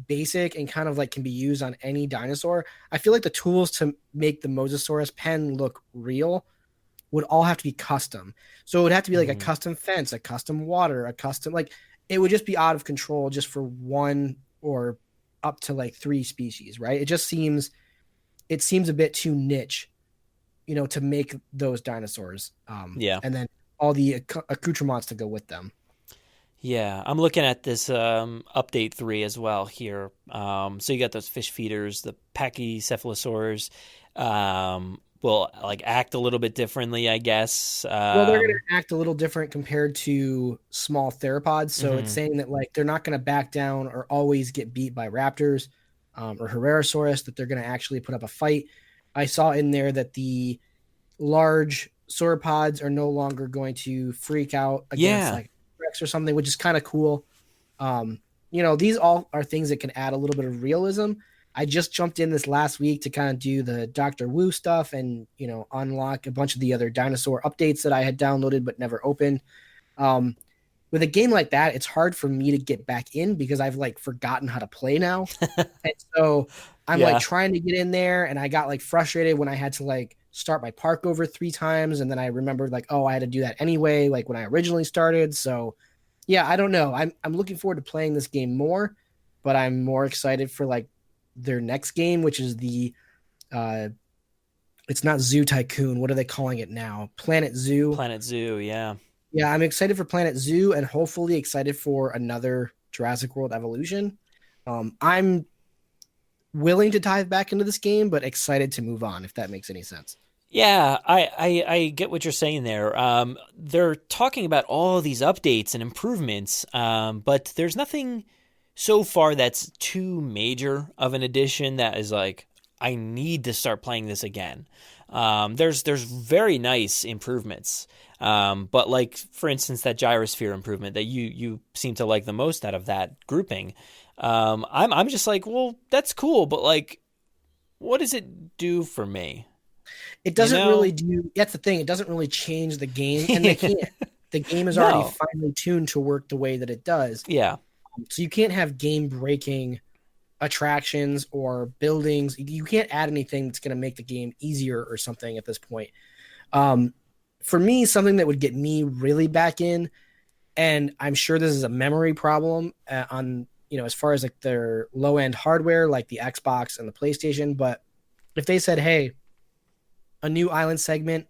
basic and kind of like can be used on any dinosaur. I feel like the tools to make the Mosasaurus pen look real would all have to be custom. So it would have to be like a custom fence, a custom water, a custom, like it would just be out of control just for one or up to like 3 species, right? It seems a bit too niche, to make those dinosaurs. And then all the accoutrements to go with them. Yeah, I'm looking at this update 3 as well here. So you got those fish feeders, the pachycephalosaurs, will like act a little bit differently, I guess. Well, they're going to act a little different compared to small theropods. So it's saying that like they're not going to back down or always get beat by raptors or Herrerasaurus, that they're going to actually put up a fight. I saw in there that the large sauropods are no longer going to freak out against like Rex or something, which is kind of cool. These all are things that can add a little bit of realism. I just jumped in this last week to kind of do the Dr. Wu stuff and, unlock a bunch of the other dinosaur updates that I had downloaded but never opened. With a game like that, it's hard for me to get back in because I've like forgotten how to play now. And so I'm like trying to get in there, and I got like frustrated when I had to like start my park over 3 times. And then I remembered like, oh, I had to do that anyway, like when I originally started. So yeah, I don't know. I'm looking forward to playing this game more, but I'm more excited for like their next game, which is the it's not Zoo Tycoon. What are they calling it now? Planet Zoo. Yeah, I'm excited for Planet Zoo and hopefully excited for another Jurassic World Evolution. I'm willing to dive back into this game, but excited to move on, if that makes any sense. Yeah, I get what you're saying there. They're talking about all these updates and improvements, but there's nothing so far that's too major of an addition that is like, I need to start playing this again. There's very nice improvements, but like, for instance, that gyrosphere improvement that you seem to like the most out of that grouping. I'm just like, well, that's cool, but like, what does it do for me? It doesn't really do. That's the thing. It doesn't really change the game, and they can't. The game is already finely tuned to work the way that it does. Yeah. So you can't have game-breaking attractions or buildings. You can't add anything that's going to make the game easier or something at this point. For me, something that would get me really back in, and I'm sure this is a memory problem on, as far as like their low-end hardware, like the Xbox and the PlayStation. But if they said, hey, a new island segment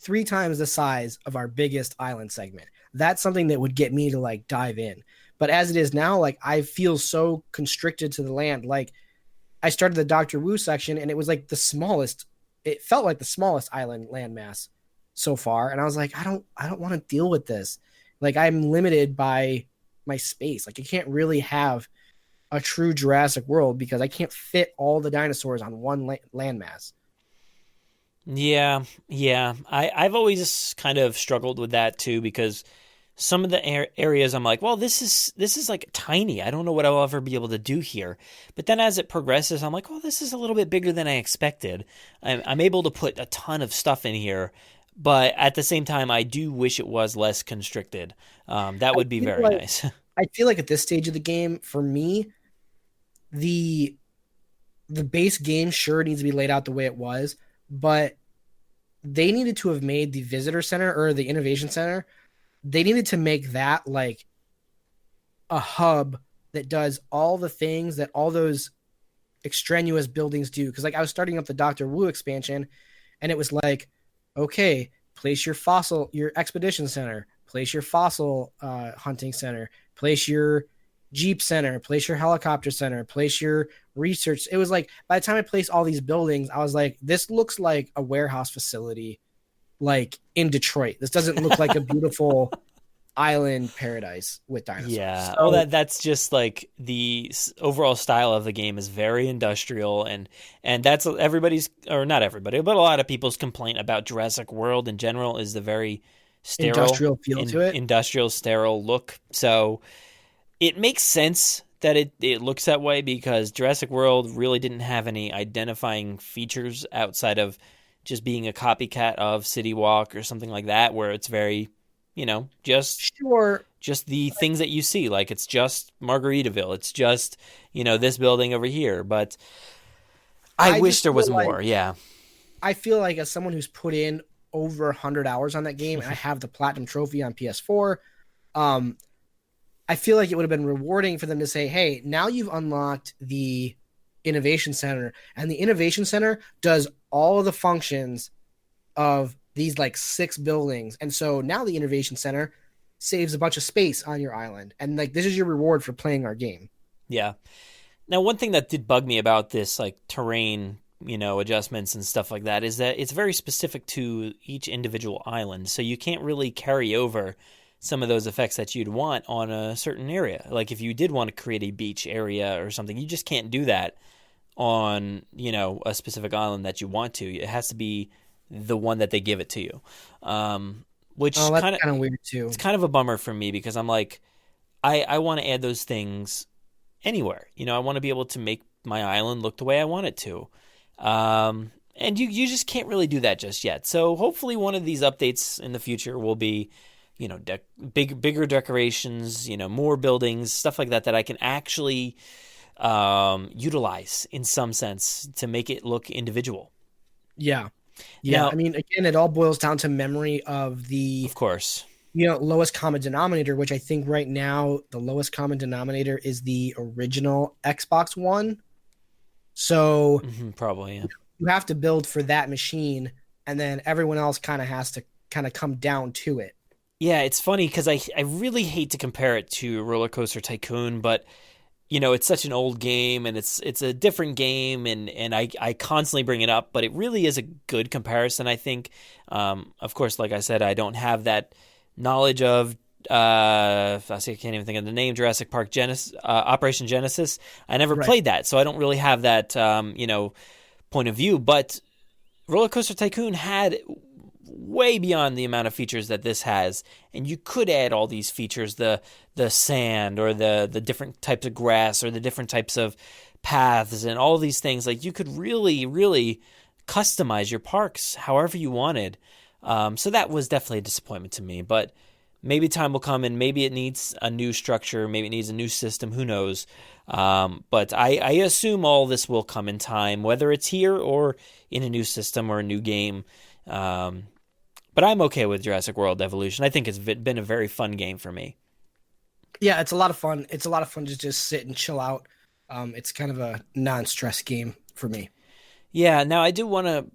3 times the size of our biggest island segment, that's something that would get me to like dive in. But as it is now, like I feel so constricted to the land. Like I started the Dr. Wu section and it was like it felt like the smallest island landmass so far. And I was like, I don't want to deal with this. Like I'm limited by my space. Like I can't really have a true Jurassic World because I can't fit all the dinosaurs on one landmass. Yeah. I've always kind of struggled with that too, because some of the areas I'm like, well, this is like tiny. I don't know what I'll ever be able to do here. But then as it progresses, I'm like, well, this is a little bit bigger than I expected. I'm able to put a ton of stuff in here, but at the same time, I do wish it was less constricted. That would be very nice. I feel like at this stage of the game, for me, the base game sure needs to be laid out the way it was, but they needed to have made the visitor center or the innovation center. They needed to make that like a hub that does all the things that all those extraneous buildings do. Because like I was starting up the Dr. Wu expansion, and it was like, okay, place your expedition center, place your fossil hunting center, place your Jeep center, place your helicopter center, place your research. It was like, by the time I placed all these buildings, I was like, this looks like a warehouse facility, like in Detroit. This doesn't look like a beautiful island paradise with dinosaurs. Yeah. So, That's just like the overall style of the game is very industrial, and that's everybody's, or not everybody, but a lot of people's complaint about Jurassic World in general is the very sterile, industrial feel to it. Industrial, sterile look. So it makes sense that it looks that way, because Jurassic World really didn't have any identifying features outside of just being a copycat of City Walk or something like that, where it's very, just the things that you see. Like, it's just Margaritaville. It's just, this building over here. But I wish there was more. Yeah. I feel like, as someone who's put in over 100 hours on that game, and I have the Platinum Trophy on PS4, I feel like it would have been rewarding for them to say, hey, now you've unlocked the Innovation Center, and the Innovation Center does all of the functions of these like 6 buildings. And so now the Innovation Center saves a bunch of space on your island. And like, this is your reward for playing our game. Yeah. Now, one thing that did bug me about this, like terrain, adjustments and stuff like that, is that it's very specific to each individual island. So you can't really carry over some of those effects that you'd want on a certain area. Like, if you did want to create a beach area or something, you just can't do that on, a specific island that you want to. It has to be the one that they give it to you. Which that's kind of weird too. It's kind of a bummer for me, because I'm like, I want to add those things anywhere. I want to be able to make my island look the way I want it to. And you just can't really do that just yet. So hopefully one of these updates in the future will be, bigger decorations, more buildings, stuff like that I can actually utilize in some sense to make it look individual. Yeah. Yeah. Now, I mean, again, it all boils down to memory of course, lowest common denominator, which I think right now the lowest common denominator is the original Xbox One. So probably, yeah. You have to build for that machine, and then everyone else kind of has to kind of come down to it. Yeah, it's funny because I really hate to compare it to Roller Coaster Tycoon, but it's such an old game, and it's a different game, and I constantly bring it up, but it really is a good comparison, I think. Of course, like I said, I don't have that knowledge of I can't even think of the name, Jurassic Park Operation Genesis. I never played that, so I don't really have that point of view. But Roller Coaster Tycoon had way beyond the amount of features that this has, and you could add all these features, the sand, or the different types of grass, or the different types of paths, and all these things. Like, you could really, really customize your parks however you wanted. So that was definitely a disappointment to me, but maybe time will come, and maybe it needs a new structure, maybe it needs a new system, who knows. But I assume all this will come in time, whether it's here or in a new system or a new game. But I'm okay with Jurassic World Evolution. I think it's been a very fun game for me. Yeah, it's a lot of fun. It's a lot of fun to just sit and chill out. It's kind of a non-stress game for me. Yeah, now I do want to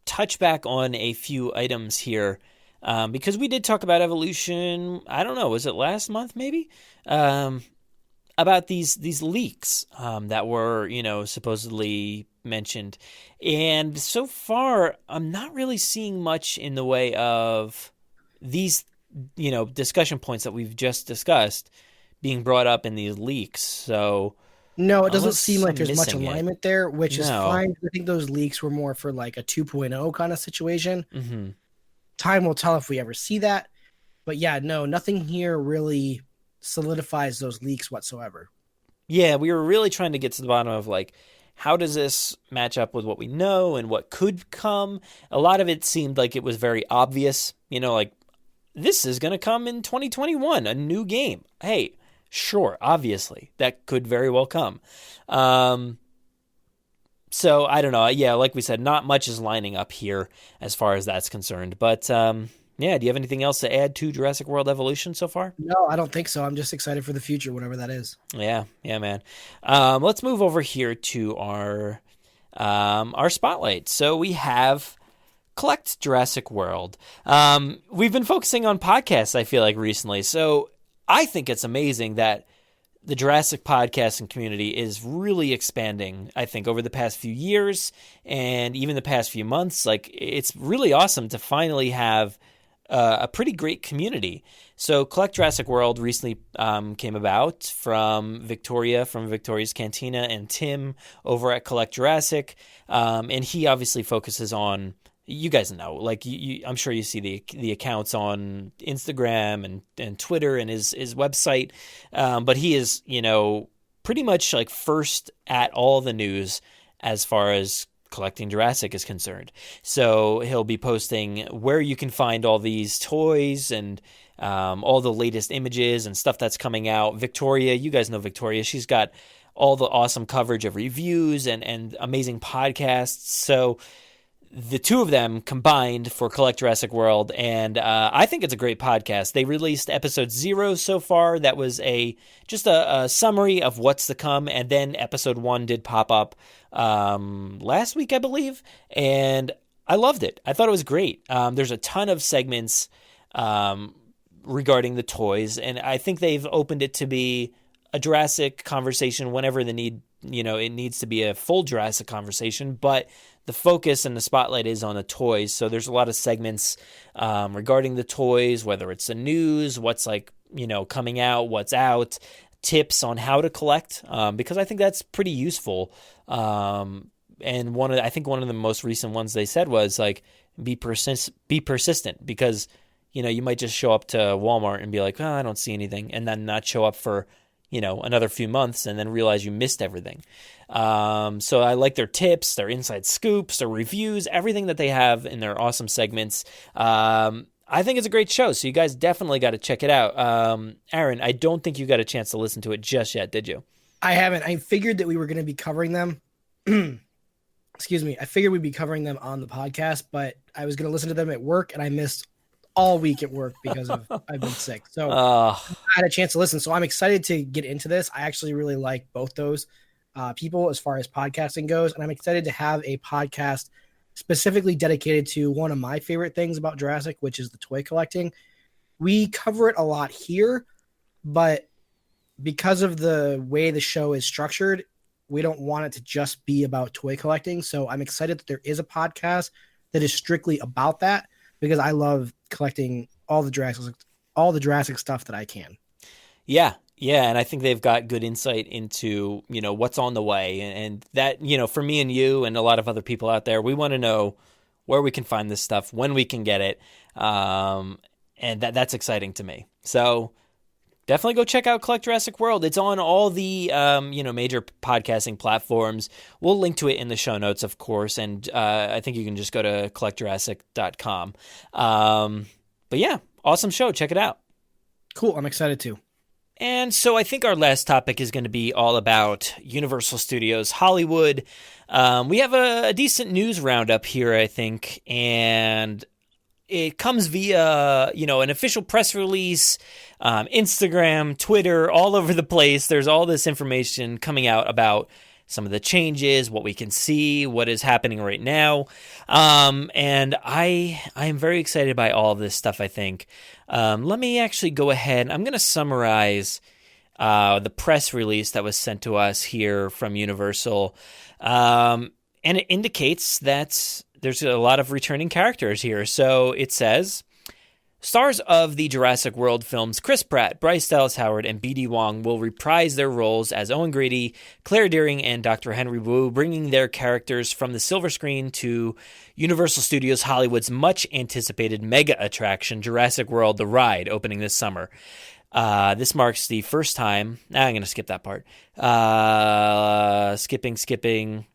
touch back on a few items here, because we did talk about Evolution, I don't know, was it last month maybe? About these leaks that were, supposedly mentioned. And so far, I'm not really seeing much in the way of these, discussion points that we've just discussed being brought up in these leaks. So no, it doesn't seem like there's much alignment there, which is fine. I think those leaks were more for like a 2.0 kind of situation. Mm-hmm. Time will tell if we ever see that. But yeah, no, nothing here really solidifies those leaks whatsoever. Yeah, we were really trying to get to the bottom of like, how does this match up with what we know and what could come? A lot of it seemed like it was very obvious, like, this is going to come in 2021, a new game. Hey, sure, obviously, that could very well come. So I don't know. Yeah, like we said, not much is lining up here as far as that's concerned. But yeah, do you have anything else to add to Jurassic World Evolution so far? No, I don't think so. I'm just excited for the future, whatever that is. Yeah, man. Let's move over here to our spotlight. So we have collect Jurassic World. We've been focusing on podcasts, I feel like, recently. So I think it's amazing that the Jurassic podcasting community is really expanding, I think, over the past few years and even the past few months. Like, it's really awesome to finally have a pretty great community. So Collect Jurassic World recently came about from Victoria, from Victoria's Cantina, and Tim over at Collect Jurassic. And he obviously focuses on, you guys know, like I'm sure you see the accounts on Instagram and Twitter and his website. But he is, pretty much like first at all the news as far as collecting Jurassic is concerned. So he'll be posting where you can find all these toys and all the latest images and stuff that's coming out. Victoria, you guys know Victoria. She's got all the awesome coverage of reviews and amazing podcasts. So the two of them combined for Collect Jurassic World, and I think it's a great podcast. They released episode 0 so far. That was just a summary of what's to come, and then episode 1 did pop up last week, I believe, and I loved it. I thought it was great. There's a ton of segments regarding the toys, and I think they've opened it to be a Jurassic conversation whenever it needs to be a full Jurassic conversation, but the focus and the spotlight is on the toys. So there's a lot of segments regarding the toys, whether it's the news, what's coming out, what's out, tips on how to collect, because I think that's pretty useful. And I think one of the most recent ones they said was like, be persistent, because you might just show up to Walmart and be like, I don't see anything, and then not show up for another few months and then realize you missed everything. So I like their tips, their inside scoops, their reviews, everything that they have in their awesome segments. I think it's a great show, so you guys definitely got to check it out. Aaron, I don't think you got a chance to listen to it just yet, did you? I haven't. I figured that we were going to be covering them. Excuse me. I figured we'd be covering them on the podcast, but I was going to listen to them at work, and I missed all week at work because I've been sick. So I had a chance to listen. So I'm excited to get into this. I actually really like both those people as far as podcasting goes. And I'm excited to have a podcast specifically dedicated to one of my favorite things about Jurassic, which is the toy collecting. We cover it a lot here, but because of the way the show is structured, we don't want it to just be about toy collecting. So I'm excited that there is a podcast that is strictly about that, because I love collecting all the Jurassic stuff that I can. Yeah, and I think they've got good insight into, what's on the way, and that, for me and you and a lot of other people out there, we want to know where we can find this stuff, when we can get it, and that's exciting to me. So definitely go check out Collect Jurassic World. It's on all the major podcasting platforms. We'll link to it in the show notes, of course, and I think you can just go to collectjurassic.com. But yeah, awesome show. Check it out. Cool. I'm excited too. And so I think our last topic is going to be all about Universal Studios Hollywood. We have a decent news roundup here, I think, and it comes via, an official press release, Instagram, Twitter, all over the place. There's all this information coming out about some of the changes, what we can see, what is happening right now. And I am very excited by all of this stuff, I think. Let me actually go ahead. I'm going to summarize the press release that was sent to us here from Universal. And it indicates that there's a lot of returning characters here. So it says, stars of the Jurassic World films Chris Pratt, Bryce Dallas Howard, and B.D. Wong will reprise their roles as Owen Grady, Claire Dearing, and Dr. Henry Wu, bringing their characters from the silver screen to Universal Studios Hollywood's much-anticipated mega attraction, Jurassic World: The Ride, opening this summer. This marks the first time... I'm going to skip that part. Skipping.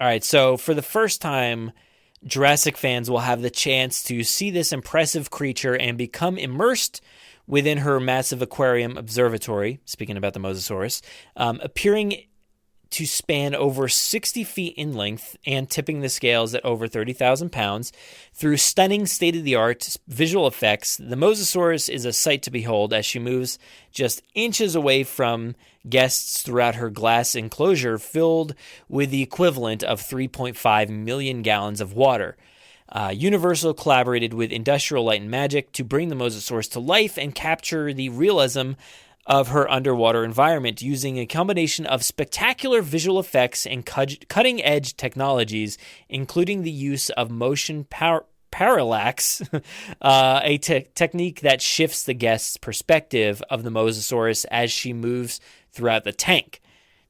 All right, so for the first time, Jurassic fans will have the chance to see this impressive creature and become immersed within her massive aquarium observatory, speaking about the Mosasaurus, appearing to span over 60 feet in length and tipping the scales at over 30,000 pounds. Through stunning state-of-the-art visual effects, the Mosasaurus is a sight to behold as she moves just inches away from guests throughout her glass enclosure filled with the equivalent of 3.5 million gallons of water. Universal collaborated with Industrial Light and Magic to bring the Mosasaurus to life and capture the realism of her underwater environment using a combination of spectacular visual effects and cutting-edge technologies, including the use of motion parallax, a technique that shifts the guest's perspective of the Mosasaurus as she moves throughout the tank.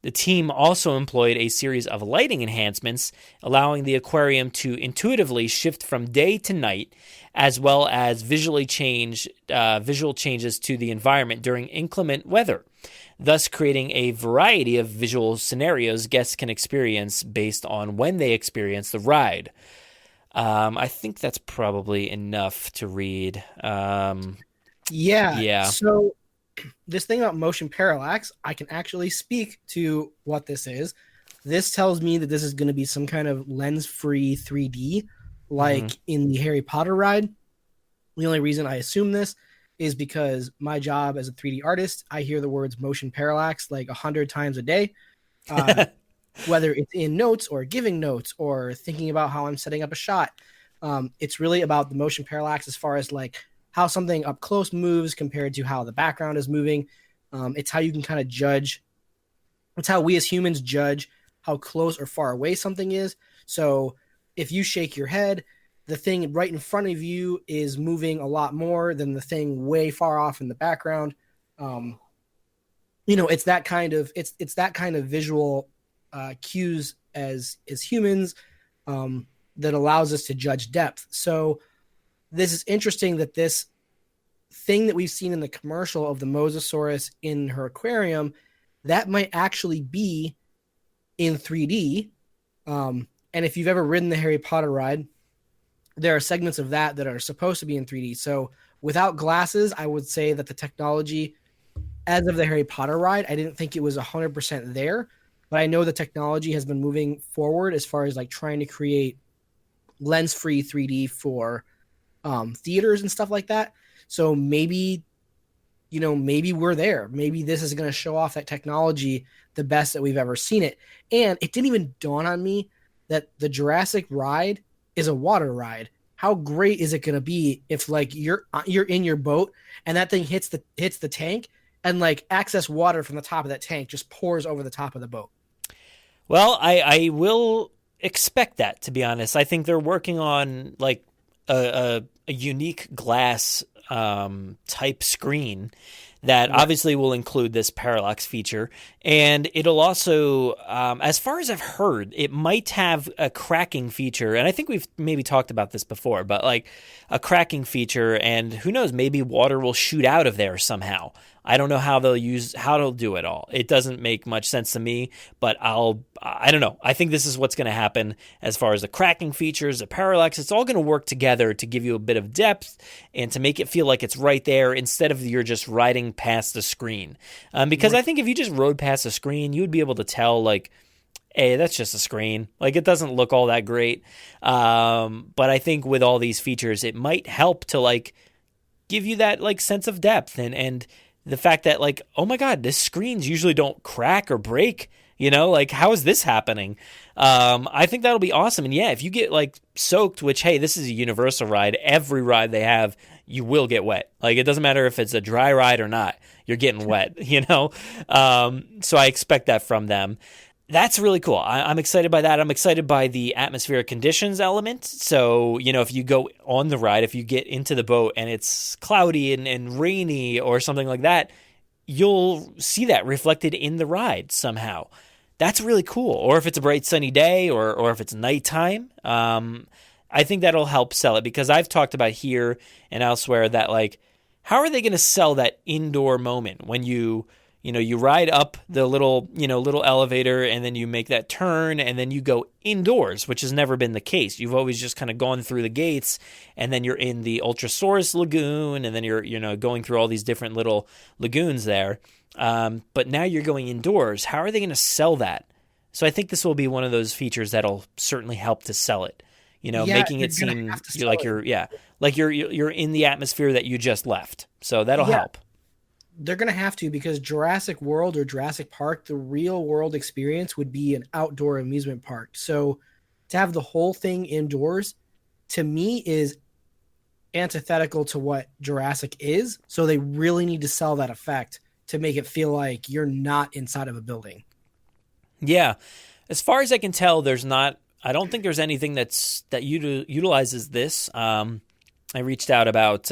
The team also employed a series of lighting enhancements, allowing the aquarium to intuitively shift from day to night, as well as visual changes to the environment during inclement weather, thus creating a variety of visual scenarios guests can experience based on when they experience the ride. I think that's probably enough to read. Yeah. So this thing about motion parallax, I can actually speak to what this is. This tells me that this is going to be some kind of lens-free 3D, like in the Harry Potter ride. The only reason I assume this is because my job as a 3D artist, I hear the words motion parallax like 100 times a day, whether it's in notes or giving notes or thinking about how I'm setting up a shot. It's really about the motion parallax as far as like how something up close moves compared to how the background is moving. It's how you can kind of judge. It's how we as humans judge how close or far away something is. So if you shake your head, the thing right in front of you is moving a lot more than the thing way far off in the background. It's that kind of visual cues as humans that allows us to judge depth. So this is interesting that this thing that we've seen in the commercial of the Mosasaurus in her aquarium, that might actually be in 3D. And if you've ever ridden the Harry Potter ride, there are segments of that are supposed to be in 3D. So without glasses, I would say that the technology, as of the Harry Potter ride, I didn't think it was 100% there, but I know the technology has been moving forward as far as like trying to create lens-free 3D for theaters and stuff like that. So maybe we're there. Maybe this is going to show off that technology the best that we've ever seen it. And it didn't even dawn on me that the Jurassic ride is a water ride. How great is it going to be if like you're in your boat and that thing hits the tank and like excess water from the top of that tank just pours over the top of the boat? Well, I will expect that, to be honest. I think they're working on like a unique glass type screen that obviously will include this parallax feature. And it'll also, as far as I've heard, it might have a cracking feature. And I think we've maybe talked about this before, but like a cracking feature, and who knows, maybe water will shoot out of there somehow. I don't know how they'll do it all. It doesn't make much sense to me, but I don't know. I think this is what's going to happen as far as the cracking features, the parallax. It's all going to work together to give you a bit of depth and to make it feel like it's right there instead of you're just riding past the screen. Because I think if you just rode past the screen, you would be able to tell like, hey, that's just a screen. Like it doesn't look all that great. But I think with all these features, it might help to like give you that like sense of depth and the fact that like, oh my God, this screens usually don't crack or break, like how is this happening? I think that'll be awesome. And yeah, if you get like soaked, which, hey, this is a Universal ride, every ride they have, you will get wet. Like it doesn't matter if it's a dry ride or not, you're getting wet, So I expect that from them. That's really cool. I'm excited by that. I'm excited by the atmospheric conditions element. So, if you go on the ride, if you get into the boat and it's cloudy and rainy or something like that, you'll see that reflected in the ride somehow. That's really cool. Or if it's a bright sunny day or if it's nighttime, I think that'll help sell it, because I've talked about here and elsewhere that like, how are they going to sell that indoor moment when you ride up the little elevator and then you make that turn and then you go indoors, which has never been the case. You've always just kind of gone through the gates and then you're in the Ultrasaurus Lagoon and then you're going through all these different little lagoons there. But now you're going indoors. How are they going to sell that So I think this will be one of those features that'll certainly help to sell it. Making it seem you're in the atmosphere that you just left. So that'll help. They're going to have to, because Jurassic World or Jurassic Park, the real world experience would be an outdoor amusement park. So to have the whole thing indoors, to me, is antithetical to what Jurassic is. So they really need to sell that effect to make it feel like you're not inside of a building. Yeah. As far as I can tell, I don't think there's anything that utilizes this. I reached out about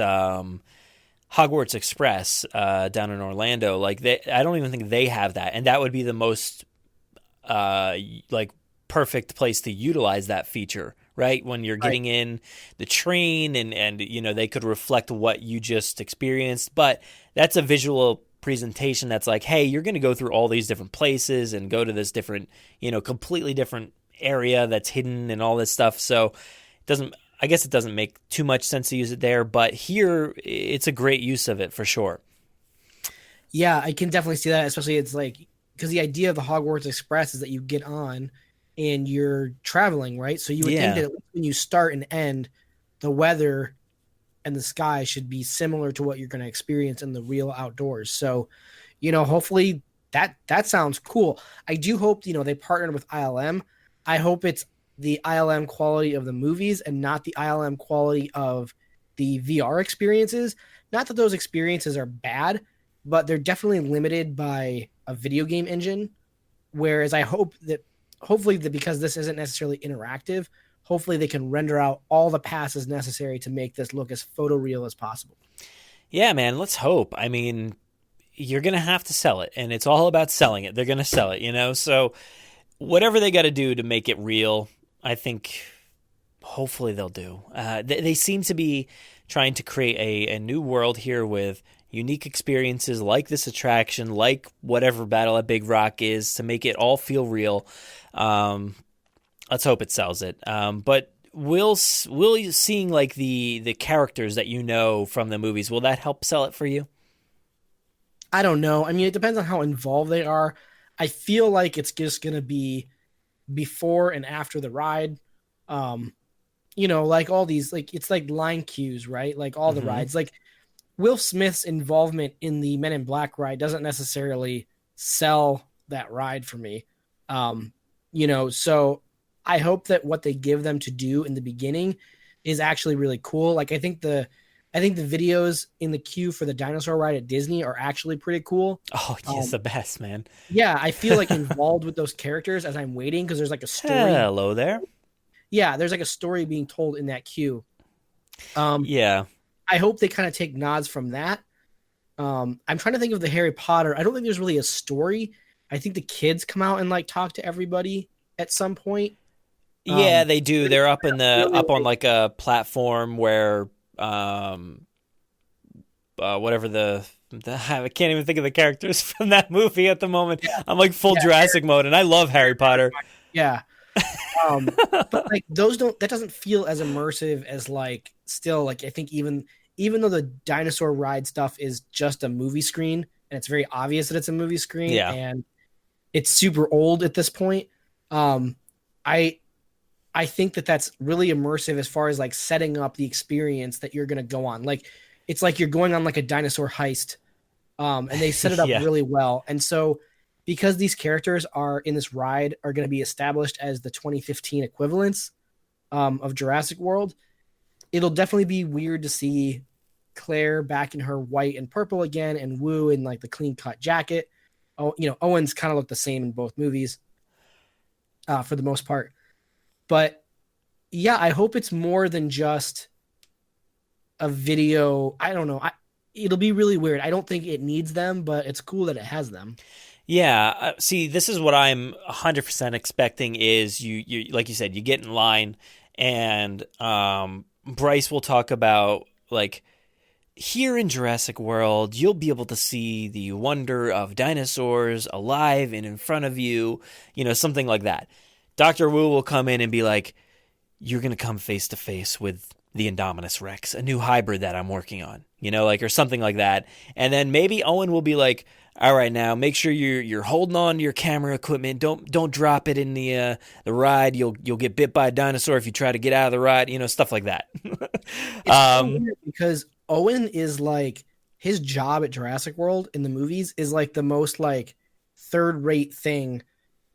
Hogwarts Express down in Orlando. I don't even think they have that, and that would be the most perfect place to utilize that feature, right? When you're getting in the train and they could reflect what you just experienced, but that's a visual presentation that's like, hey, you're going to go through all these different places and go to this different, completely different area that's hidden and all this stuff. So I guess it doesn't make too much sense to use it there, but here it's a great use of it for sure. Yeah, I can definitely see that, especially it's because the idea of the Hogwarts Express is that you get on and you're traveling, right? So you would think that when you start and end, the weather and the sky should be similar to what you're going to experience in the real outdoors. So, hopefully that sounds cool. I do hope, they partnered with ILM. I hope it's the ILM quality of the movies and not the ILM quality of the VR experiences. Not that those experiences are bad, but they're definitely limited by a video game engine. Whereas I hope that hopefully because this isn't necessarily interactive, hopefully they can render out all the passes necessary to make this look as photoreal as possible. Yeah, man, let's hope. I mean, you're going to have to sell it, and it's all about selling it. They're going to sell it, So whatever they got to do to make it real, I think hopefully they'll do. They seem to be trying to create a new world here with unique experiences like this attraction, like whatever Battle at Big Rock is, to make it all feel real. Let's hope it sells it. But will seeing the characters that from the movies, will that help sell it for you? I don't know. I mean, it depends on how involved they are. I feel like it's just going to be before and after the ride. All these, it's like line cues, right? Like all the rides. Like Will Smith's involvement in the Men in Black ride doesn't necessarily sell that ride for me. So I hope that what they give them to do in the beginning is actually really cool. Like I think the videos in the queue for the dinosaur ride at Disney are actually pretty cool. Oh, it's the best, man. Yeah, I feel involved with those characters as I'm waiting because there's a story. Hello there. Yeah, there's a story being told in that queue. Yeah. I hope they kind of take nods from that. I'm trying to think of the Harry Potter. I don't think there's really a story. I think the kids come out and talk to everybody at some point. Yeah, they do. They're up on a platform where whatever I can't even think of the characters from that movie at the moment. Yeah. I'm full Jurassic mode, and I love Harry Potter. Yeah. But that doesn't feel as immersive as still I think even though the dinosaur ride stuff is just a movie screen and it's very obvious that it's a movie screen and it's super old at this point. I think that's really immersive as far as setting up the experience that you're going to go on. It's like you're going on a dinosaur heist. And they set it up really well. And so because these characters are in this ride are going to be established as the 2015 equivalents of Jurassic World, it'll definitely be weird to see Claire back in her white and purple again and Wu in the clean cut jacket. Oh, Owens kind of look the same in both movies for the most part. But yeah, I hope it's more than just a video. I don't know. It'll be really weird. I don't think it needs them, but it's cool that it has them. Yeah. See, this is what I'm 100% expecting is you like you said, you get in line and Bryce will talk about here in Jurassic World, you'll be able to see the wonder of dinosaurs alive and in front of you, something like that. Dr. Wu will come in and be like, you're going to come face to face with the Indominus Rex, a new hybrid that I'm working on, like, or something like that. And then maybe Owen will be like, all right, now make sure you're holding on to your camera equipment. Don't drop it in the ride. You'll get bit by a dinosaur if you try to get out of the ride. Stuff like that. It's so weird because Owen is like, his job at Jurassic World in the movies is like the most like third-rate thing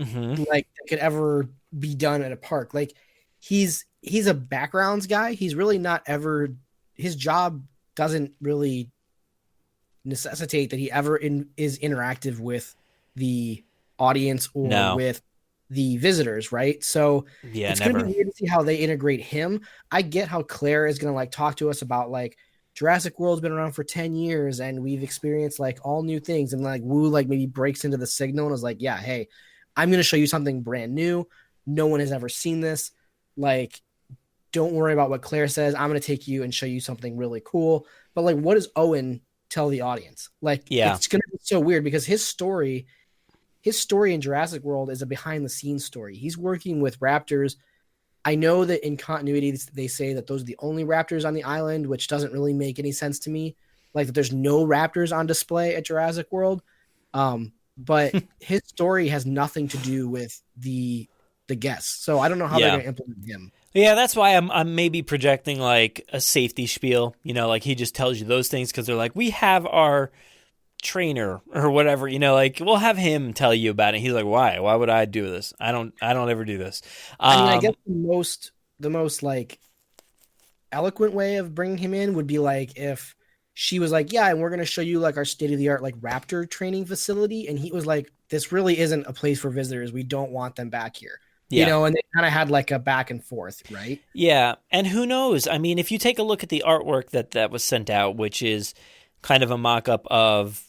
like that could ever be done at a park. Like he's a backgrounds guy. He's really not ever. His job doesn't really necessitate that he ever is interactive with the audience or with the visitors, right? So it's going to be weird to see how they integrate him. I get how Claire is going to like talk to us about like Jurassic World's been around for 10 years and we've experienced like all new things, and like Wu like maybe breaks into the signal and is like, yeah, hey, I'm going to show you something brand new. No one has ever seen this. Like, don't worry about what Claire says. I'm going to take you and show you something really cool. But like, what does Owen tell the audience? Like, it's going to be so weird because his story in Jurassic World is a behind the scenes story. He's working with raptors. I know that in continuity, they say that those are the only raptors on the island, which doesn't really make any sense to me. Like that there's no raptors on display at Jurassic World. But his story has nothing to do with the guests. So I don't know how they're going to implement him. Yeah, that's why I'm maybe projecting like a safety spiel, like he just tells you those things because they're like, we have our trainer or whatever, like we'll have him tell you about it. He's like, why would I do this? I don't ever do this. I guess the most like eloquent way of bringing him in would be like if she was like, yeah, and we're going to show you like our state-of-the-art like raptor training facility, and he was like, this really isn't a place for visitors, we don't want them back here. And they kind of had like a back and forth, right? Yeah, and who knows? I mean, if you take a look at the artwork that was sent out, which is kind of a mock-up of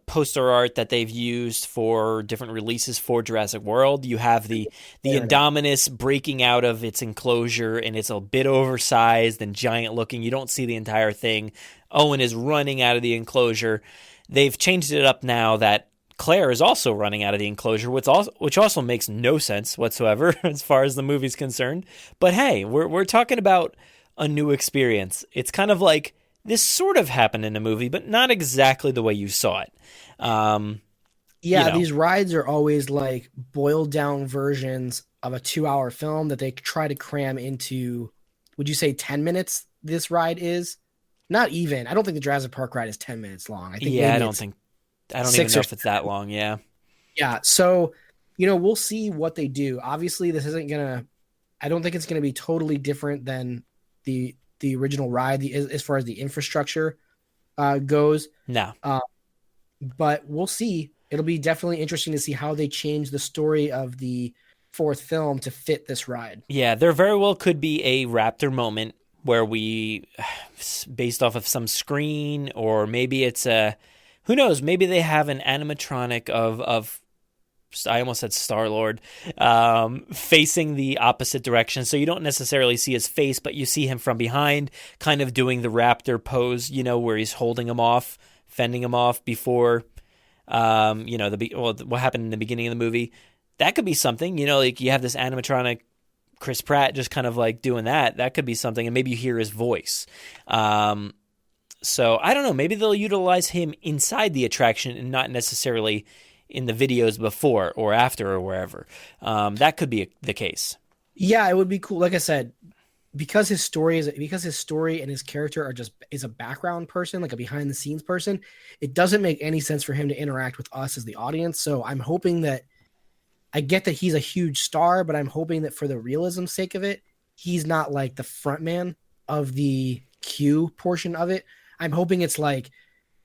poster art that they've used for different releases for Jurassic World. You have the Indominus breaking out of its enclosure, and it's a bit oversized and giant looking. You don't see the entire thing. Owen is running out of the enclosure. They've changed it up now that Claire is also running out of the enclosure, which also makes no sense whatsoever as far as the movie's concerned. But hey, we're talking about a new experience. It's kind of like this sort of happened in a movie, but not exactly the way you saw it. These rides are always like boiled down versions of a 2-hour film that they try to cram into, would you say 10 minutes this ride is? Not even. I don't think the Jurassic Park ride is 10 minutes long. I think I don't even know if it's that long. Yeah. Yeah. So, we'll see what they do. Obviously, I don't think it's going to be totally different than the original ride as far as the infrastructure goes. No. But we'll see. It'll be definitely interesting to see how they change the story of the fourth film to fit this ride. Yeah, there very well could be a raptor moment where we, based off of some screen, or maybe it's who knows, maybe they have an animatronic of I almost said Star-Lord, facing the opposite direction. So you don't necessarily see his face, but you see him from behind, kind of doing the raptor pose, where he's holding him off, fending him off before, what happened in the beginning of the movie. That could be something, like you have this animatronic Chris Pratt just kind of like doing that. That could be something, and maybe you hear his voice. So I don't know, maybe they'll utilize him inside the attraction and not necessarily in the videos before or after or wherever. That could be the case. Yeah, it would be cool. Like I said, because his story and his character is a background person, like a behind the scenes person, it doesn't make any sense for him to interact with us as the audience. So I'm hoping that, I get that he's a huge star, but I'm hoping that for the realism's sake of it, he's not like the front man of the queue portion of it. I'm hoping it's like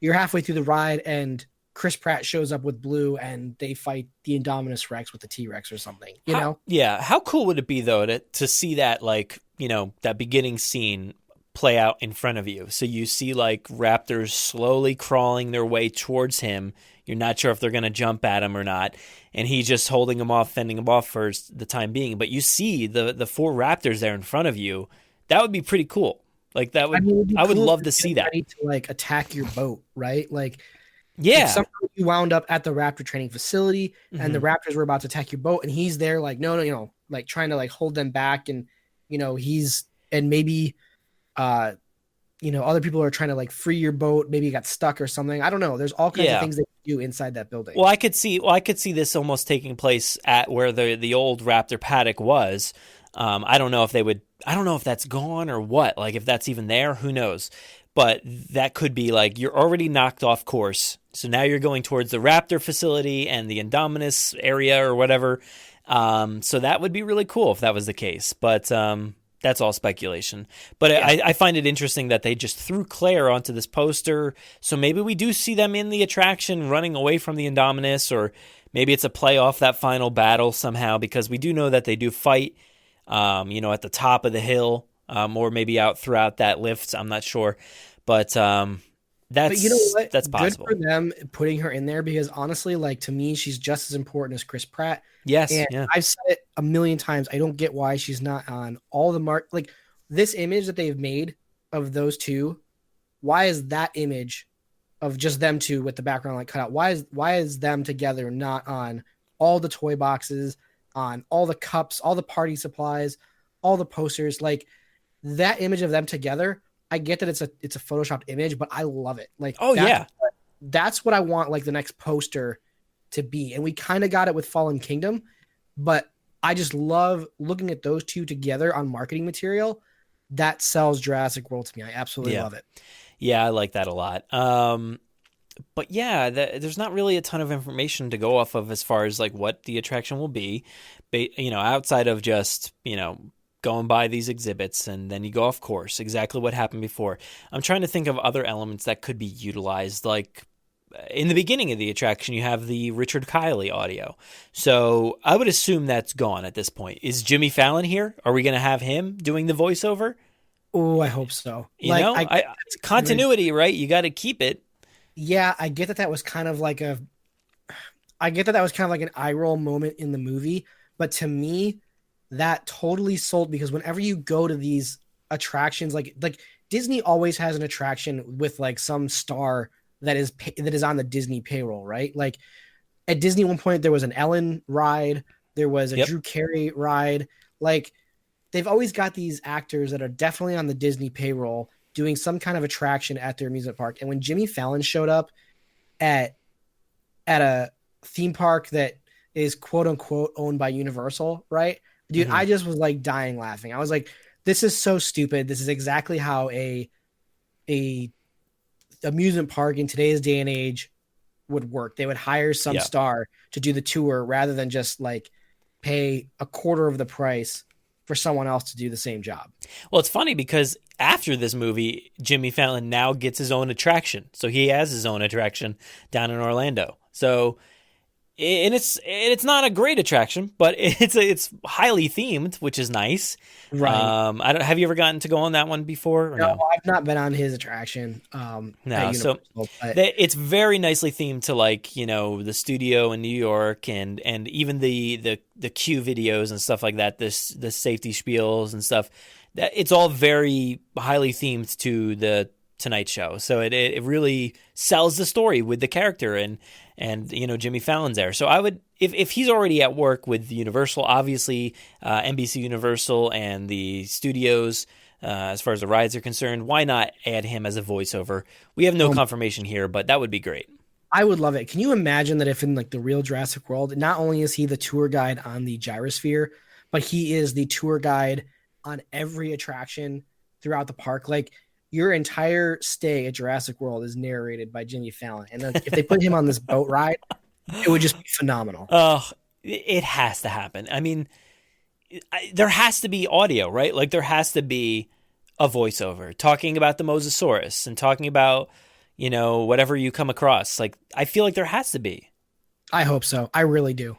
you're halfway through the ride and Chris Pratt shows up with Blue and they fight the Indominus Rex with the T-Rex or something, know? Yeah. How cool would it be though to see that, like, that beginning scene play out in front of you? So you see like raptors slowly crawling their way towards him. You're not sure if they're going to jump at him or not. And he's just holding him off, fending him off for the time being. But you see the 4 raptors there in front of you. That would be pretty cool. Like that would, I would love to see that. To like attack your boat, right? Like, yeah. If somehow you wound up at the raptor training facility and the raptors were about to attack your boat, and he's there like, no, like trying to like hold them back, and he's and maybe other people are trying to like free your boat. Maybe you got stuck or something. I don't know. There's all kinds of things they can do inside that building. Well, I could see this almost taking place at where the old Raptor paddock was. I don't know if that's gone or what. Like if that's even there, who knows? But that could be like you're already knocked off course. So now you're going towards the Raptor facility and the Indominus area or whatever. So that would be really cool if that was the case. But that's all speculation. But I find it interesting that they just threw Claire onto this poster. So maybe we do see them in the attraction running away from the Indominus, or maybe it's a play off that final battle somehow, because we do know that they do fight, at the top of the hill, or maybe out throughout that lift. I'm not sure. But that's you know what? That's possible. Good for them putting her in there, because honestly, like to me, she's just as important as Chris Pratt. Yes, and I've said it a million times. I don't get why she's not on all the like this image that they've made of those two. Why is that image of just them two with the background like cut out? Why is them together not on all the toy boxes, on all the cups, all the party supplies, all the posters? Like that image of them together. I get that it's a photoshopped image, but I love it. Like, that's what I want. Like the next poster to be, and we kind of got it with Fallen Kingdom, but I just love looking at those two together on marketing material that sells Jurassic World to me. I absolutely love it. Yeah, I like that a lot. But yeah, there's not really a ton of information to go off of as far as like what the attraction will be, outside of just going by these exhibits, and then you go off course. Exactly what happened before. I'm trying to think of other elements that could be utilized. Like in the beginning of the attraction, you have the Richard Kiley audio. So I would assume that's gone at this point. Is Jimmy Fallon here? Are we going to have him doing the voiceover? Oh, I hope so. It's continuity, right? You got to keep it. Yeah, I get that was kind of like an eye roll moment in the movie, but to me, that totally sold, because whenever you go to these attractions, like Disney always has an attraction with like some star that is on the Disney payroll, right? Like at Disney, at one point there was an Ellen ride, there was a Drew Carey ride. Like they've always got these actors that are definitely on the Disney payroll doing some kind of attraction at their amusement park. And when Jimmy Fallon showed up at a theme park that is quote unquote owned by Universal, right? Dude, I just was like dying laughing. I was like, this is so stupid. This is exactly how a amusement park in today's day and age would work. They would hire some star to do the tour rather than just like pay a quarter of the price for someone else to do the same job. Well, it's funny because after this movie, Jimmy Fallon now gets his own attraction. So he has his own attraction down in Orlando. So and it's not a great attraction, but it's highly themed, which is nice. Right. Have you ever gotten to go on that one before? No, I've not been on his attraction. So it's very nicely themed to like the studio in New York and even the Q videos and stuff like that. The safety spiels and stuff. It's all very highly themed to the Tonight Show, so it really sells the story with the character and Jimmy Fallon's there. So I would, if he's already at work with Universal, obviously NBC Universal and the studios, as far as the rides are concerned, why not add him as a voiceover? We have no confirmation here, but that would be great. I would love it. Can you imagine that if in like the real Jurassic World, not only is he the tour guide on the gyrosphere, but he is the tour guide on every attraction throughout the park? Like, your entire stay at Jurassic World is narrated by Jimmy Fallon. And then if they put him on this boat ride, it would just be phenomenal. Oh, it has to happen. I mean, there has to be audio, right? Like there has to be a voiceover talking about the Mosasaurus and talking about, whatever you come across. Like, I feel like there has to be. I hope so. I really do.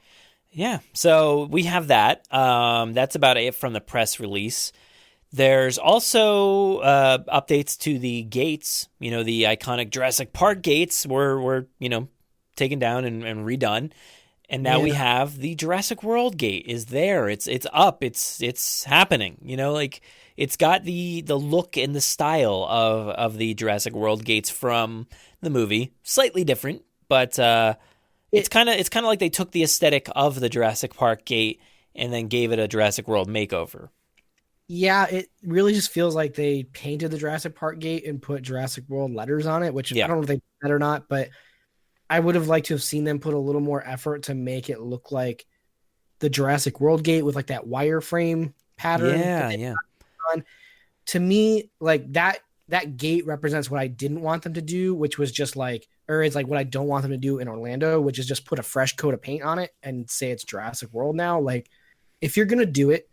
Yeah. So we have that. That's about it from the press release. There's also updates to the gates. The iconic Jurassic Park gates were taken down and redone. And now we have the Jurassic World gate is there. It's up. It's happening. It's got the look and the style of the Jurassic World gates from the movie. Slightly different, but it's kind of like they took the aesthetic of the Jurassic Park gate and then gave it a Jurassic World makeover. Yeah, it really just feels like they painted the Jurassic Park gate and put Jurassic World letters on it, which I don't know if they did that or not, but I would have liked to have seen them put a little more effort to make it look like the Jurassic World gate with like that wireframe pattern. Yeah. To me, like that gate represents what I didn't want them to do, which was just like, or it's like what I don't want them to do in Orlando, which is just put a fresh coat of paint on it and say it's Jurassic World now. Like, if you're gonna do it,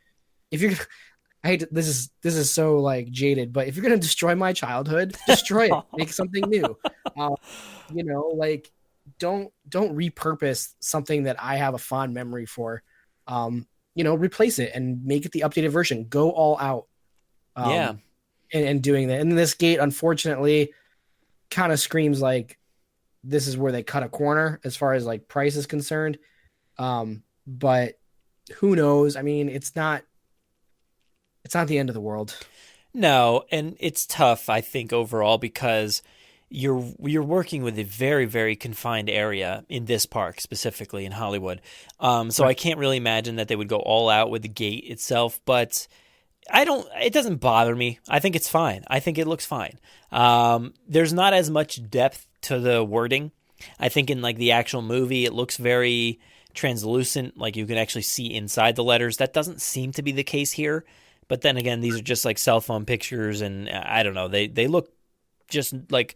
I hate to, this is so like jaded, but if you're gonna destroy my childhood, destroy it, make something new. Like don't repurpose something that I have a fond memory for. Replace it and make it the updated version. Go all out. And doing that. And this gate, unfortunately, kind of screams like this is where they cut a corner as far as like price is concerned. But who knows? I mean, it's not the end of the world. No, and it's tough, I think, overall, because you're working with a very, very confined area in this park, specifically in Hollywood. So I can't really imagine that they would go all out with the gate itself, but it doesn't bother me. I think it's fine. I think it looks fine. There's not as much depth to the wording. I think in like the actual movie, it looks very translucent, like you can actually see inside the letters. That doesn't seem to be the case here. But then again, these are just like cell phone pictures, and I don't know. They look just like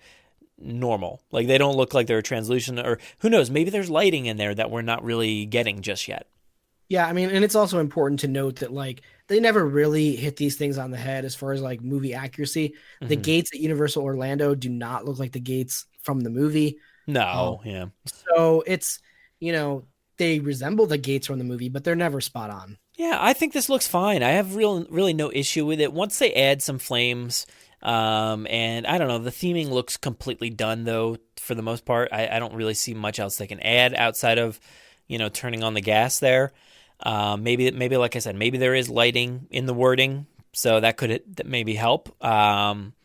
normal. Like they don't look like they're translucent, or who knows? Maybe there's lighting in there that we're not really getting just yet. Yeah, I mean, and it's also important to note that like they never really hit these things on the head as far as like movie accuracy. Mm-hmm. The gates at Universal Orlando do not look like the gates from the movie. No, yeah. So it's, they resemble the gates from the movie, but they're never spot on. Yeah, I think this looks fine. I have really no issue with it. Once they add some flames, and I don't know, the theming looks completely done though for the most part. I don't really see much else they can add outside of, turning on the gas there. Maybe like I said, maybe there is lighting in the wording, so that could maybe help. But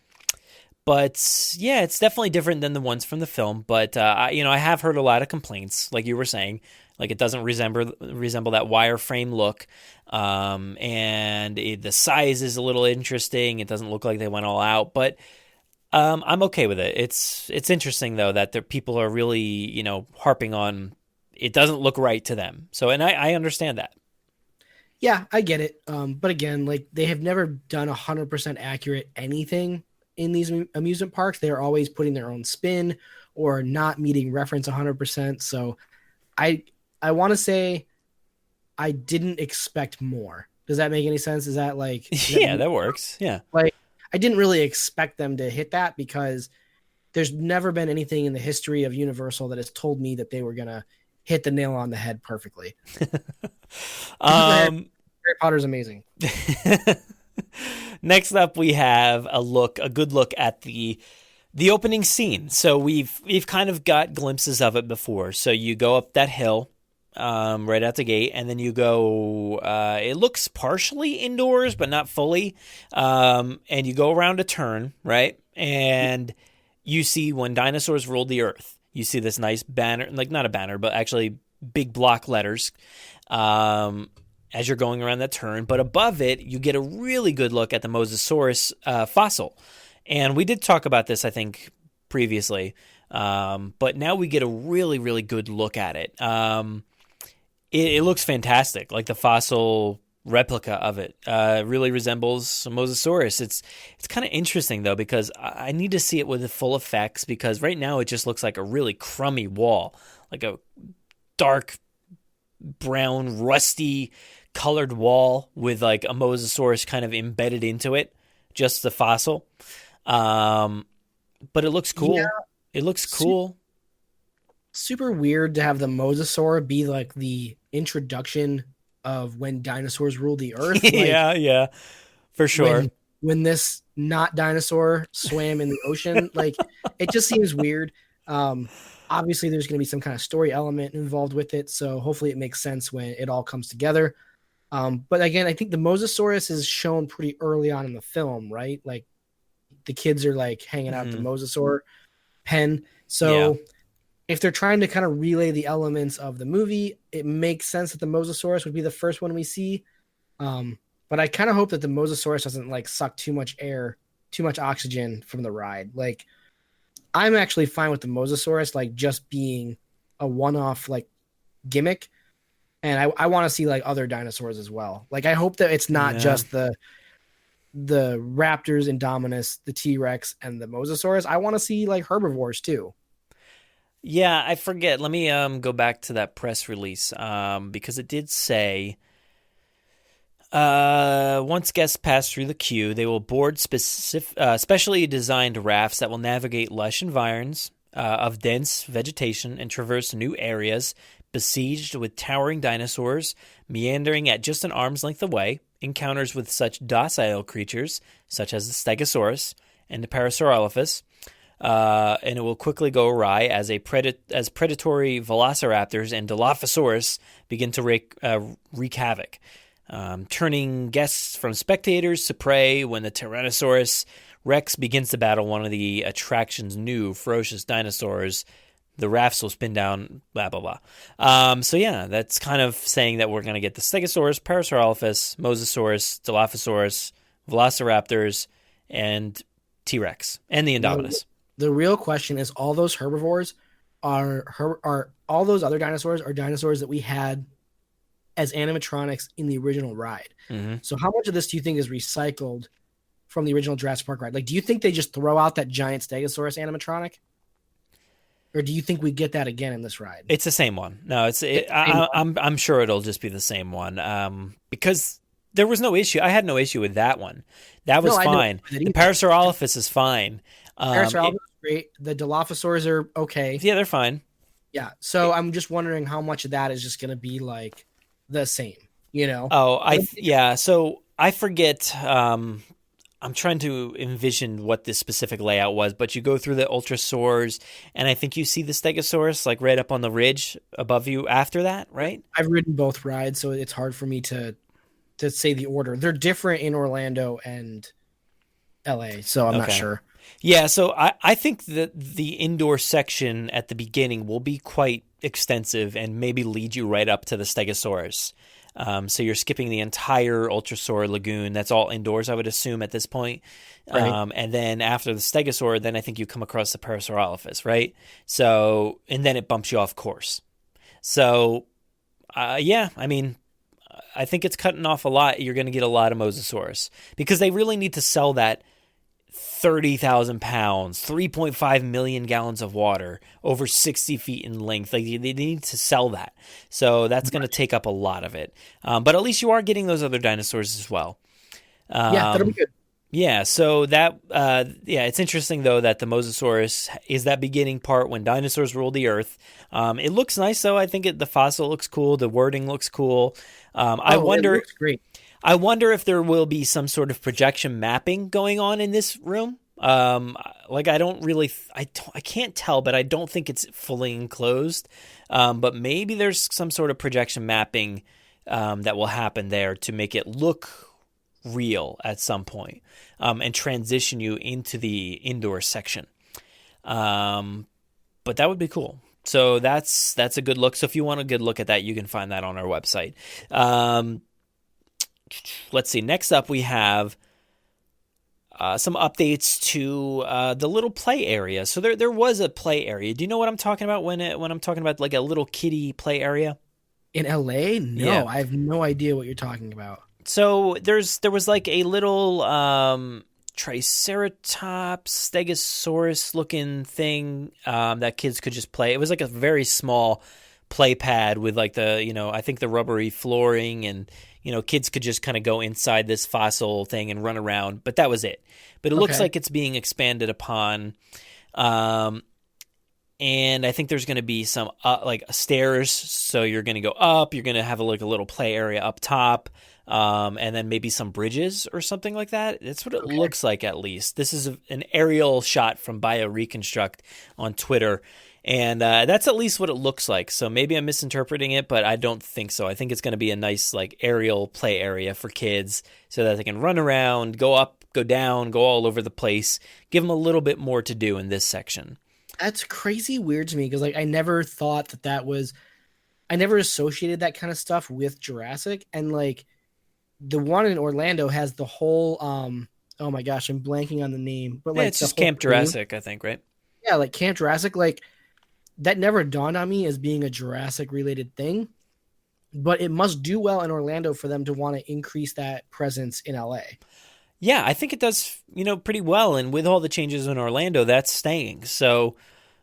yeah, it's definitely different than the ones from the film. But I have heard a lot of complaints, like you were saying, like it doesn't resemble that wireframe look, and the size is a little interesting. It doesn't look like they went all out, but I'm okay with it. It's interesting though that people are really harping on. It doesn't look right to them. So, and I understand that. Yeah, I get it. But again, like they have never done 100% accurate anything in these amusement parks. They're always putting their own spin or not meeting reference 100%. So I want to say I didn't expect more. Does that make any sense? Is that like... that works. Yeah. Like I didn't really expect them to hit that because there's never been anything in the history of Universal that has told me that they were going to hit the nail on the head perfectly. Harry Potter's amazing. Next up, we have a good look at the opening scene. So we've kind of got glimpses of it before. So you go up that hill, right out the gate, and then you go. It looks partially indoors, but not fully. And you go around a turn, right, and you see when dinosaurs ruled the earth. You see this nice banner, like not a banner, but actually big block letters as you're going around that turn. But above it, you get a really good look at the Mosasaurus fossil. And we did talk about this, I think, previously. But now we get a really, really good look at it. It looks fantastic, like the fossil replica of it. Really resembles a Mosasaurus. It's kind of interesting though, because I need to see it with the full effects, because right now it just looks like a really crummy wall, like a dark brown rusty colored wall with like a Mosasaurus kind of embedded into it, just the fossil. But it looks cool. Yeah. It looks cool. Super weird to have the Mosasaur be like the introduction of when dinosaurs ruled the earth. Like, yeah, for sure. When this not dinosaur swam in the ocean, like it just seems weird. Obviously there's going to be some kind of story element involved with it, so hopefully it makes sense when it all comes together. But again, I think the Mosasaurus is shown pretty early on in the film, right? Like the kids are like hanging out at the Mosasaur pen. So if they're trying to kind of relay the elements of the movie, it makes sense that the Mosasaurus would be the first one we see. but I kind of hope that the Mosasaurus doesn't like suck too much air, too much oxygen from the ride. Like, I'm actually fine with the Mosasaurus like just being a one-off like gimmick, and I want to see like other dinosaurs as well. Like, I hope that it's not just the Raptors, Indominus, the T-Rex, and the Mosasaurus. I want to see like herbivores too. Yeah, I forget. Let me go back to that press release because it did say once guests pass through the queue, they will board specially designed rafts that will navigate lush environs of dense vegetation and traverse new areas besieged with towering dinosaurs, meandering at just an arm's length away. Encounters with such docile creatures, such as the Stegosaurus and the Parasaurolophus, and it will quickly go awry as predatory velociraptors and Dilophosaurus begin to wreak havoc, turning guests from spectators to prey when the Tyrannosaurus Rex begins to battle one of the attraction's new ferocious dinosaurs. The rafts will spin down, blah, blah, blah. So yeah, that's kind of saying that we're going to get the Stegosaurus, Parasaurolophus, Mosasaurus, Dilophosaurus, Velociraptors, and T-Rex, and the Indominus. The real question is, all those herbivores are all those other dinosaurs are dinosaurs that we had as animatronics in the original ride. Mm-hmm. So how much of this do you think is recycled from the original Jurassic Park ride? Like, do you think they just throw out that giant Stegosaurus animatronic? Or do you think we get that again in this ride? It's the same one. No, I'm sure it'll just be the same one. Because there was no issue. I had no issue with that one. That was fine. The Parasaurolophus is fine. Parasaurolophus is great. The Dilophosaurs are okay. Yeah, they're fine. Yeah. So I'm just wondering how much of that is just going to be like the same, you know? So I forget. I'm trying to envision what this specific layout was, but you go through the Ultrasaurs, and I think you see the Stegosaurus like right up on the ridge above you after that, right? I've ridden both rides, so it's hard for me to say the order. They're different in Orlando and LA, so I'm not sure. Yeah, so I think that the indoor section at the beginning will be quite extensive and maybe lead you right up to the Stegosaurus. So you're skipping the entire Ultrasaur Lagoon. That's all indoors, I would assume, at this point. Right. And then after the Stegosaur, then I think you come across the Parasaurolophus, right? So, and then it bumps you off course. So, yeah, I mean, I think it's cutting off a lot. You're going to get a lot of Mosasaurus because they really need to sell that 30,000 pounds, 3.5 million gallons of water, over 60 feet in length. Like, they need to sell that. So that's going to take up a lot of it. But at least you are getting those other dinosaurs as well. Yeah, that'll be good. Yeah, so that, it's interesting, though, that the Mosasaurus is that beginning part when dinosaurs ruled the earth. It looks nice, though. I think the fossil looks cool. The wording looks cool. I wonder. It looks great. I wonder if there will be some sort of projection mapping going on in this room. Like, I don't really, I can't tell, but I don't think it's fully enclosed. But maybe there's some sort of projection mapping that will happen there to make it look real at some point, and transition you into the indoor section. But that would be cool. So that's a good look. So if you want a good look at that, you can find that on our website. Let's see. Next up, we have some updates to the little play area. So there was a play area. Do you know what I'm talking about when I'm talking about like a little kiddie play area? In LA? No, Yeah. I have no idea what you're talking about. So there was like a little Triceratops, Stegosaurus looking thing that kids could just play. It was like a very small play pad with like I think the rubbery flooring, and kids could just kind of go inside this fossil thing and run around, but that was it. But it looks like it's being expanded upon. And I think there's going to be some like stairs. So you're going to go up, you're going to have a little play area up top. And then maybe some bridges or something like that. That's what it looks like, at least. This is an aerial shot from Beyer Reconstruct on Twitter. And that's at least what it looks like. So maybe I'm misinterpreting it, but I don't think so. I think it's going to be a nice like aerial play area for kids so that they can run around, go up, go down, go all over the place. Give them a little bit more to do in this section. That's crazy weird to me because like I never thought that was. I never associated that kind of stuff with Jurassic, and like the one in Orlando has the whole oh my gosh, I'm blanking on the name, but like it's just Camp Jurassic, I think, right? Yeah, like Camp Jurassic, like that never dawned on me as being a Jurassic related thing, but it must do well in Orlando for them to want to increase that presence in LA. Yeah, I think it does, pretty well. And with all the changes in Orlando, that's staying. So,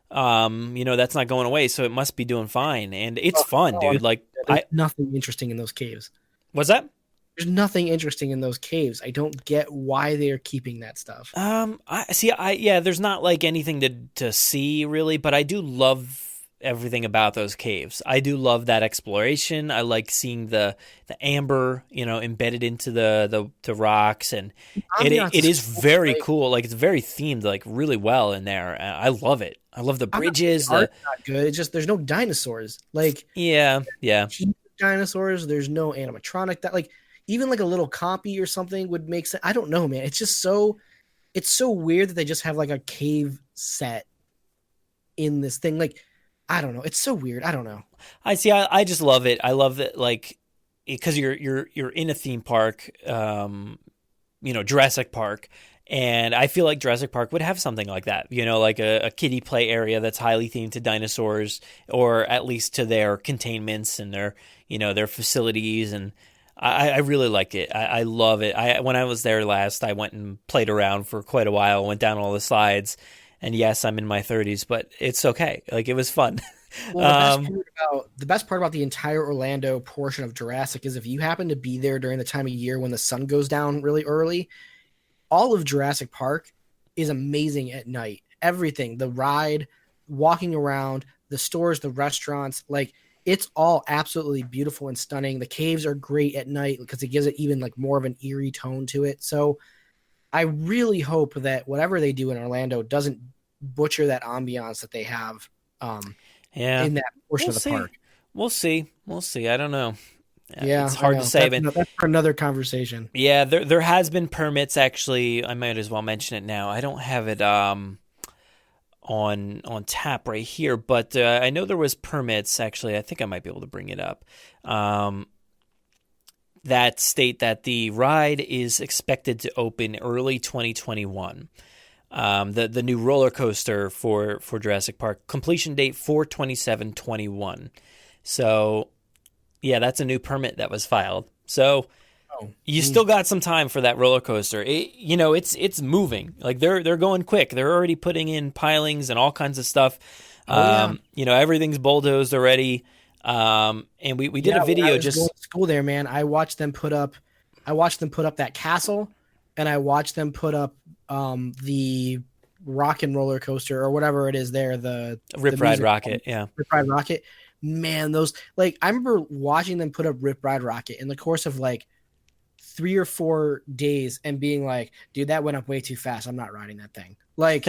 that's not going away. So it must be doing fine. And it's fun, dude. Like, there's nothing interesting in those caves. What's that? There's nothing interesting in those caves. I don't get why they are keeping that stuff. There's not like anything to see really, but I do love everything about those caves. I do love that exploration. I like seeing the amber, embedded into the rocks, and it is very cool. Like it's very themed, like really well in there. I love it. I love the bridges. The art's not good. It's just there's no dinosaurs. Like yeah. Dinosaurs. There's no animatronic that like. Even like a little copy or something would make sense. I don't know, man. It's just it's so weird that they just have like a cave set in this thing. Like, I don't know. It's so weird. I don't know. I see. I just love it. I love it. Like, because you're in a theme park, Jurassic Park. And I feel like Jurassic Park would have something like that, like a kiddie play area that's highly themed to dinosaurs, or at least to their containments and their facilities. And I really like it. I love it. When I was there last, I went and played around for quite a while, went down all the and yes, I'm in my 30s, but it's okay. Like it was fun. Well, the best part about the entire Orlando portion of Jurassic is if you happen to be there during the time of year when the sun goes down really early, all of Jurassic Park is amazing at night. Everything, the ride, walking around, the stores, the restaurants, like it's all absolutely beautiful and stunning. The caves are great at night because it gives it even like more of an eerie tone to it. So I really hope that whatever they do in Orlando doesn't butcher that ambiance that they have in that portion of the park. We'll see. I don't know. Yeah, it's hard to say. That's for another conversation. Yeah, there has been permits, actually. I might as well mention it now. I don't have it on tap right here, but I know there was permits. Actually, I think I might be able to bring it up. That state that the ride is expected to open early 2021. The new roller coaster for Jurassic Park, completion date 4/27/21. So yeah, that's a new permit that was filed. So you still got some time for that roller coaster. It's moving. Like they're going quick. They're already putting in pilings and all kinds of stuff. Everything's bulldozed already. And we did a video just going to school there, man. I watched them put up that castle, and I watched them put up the rock and roller coaster or whatever it is there, the Rip Ride Rocket. Yeah. Rip Ride Rocket. Man, those, like, I remember watching them put up Rip Ride Rocket in the course of like 3 or 4 days and being like, dude, that went up way too fast. I'm not riding that thing. Like,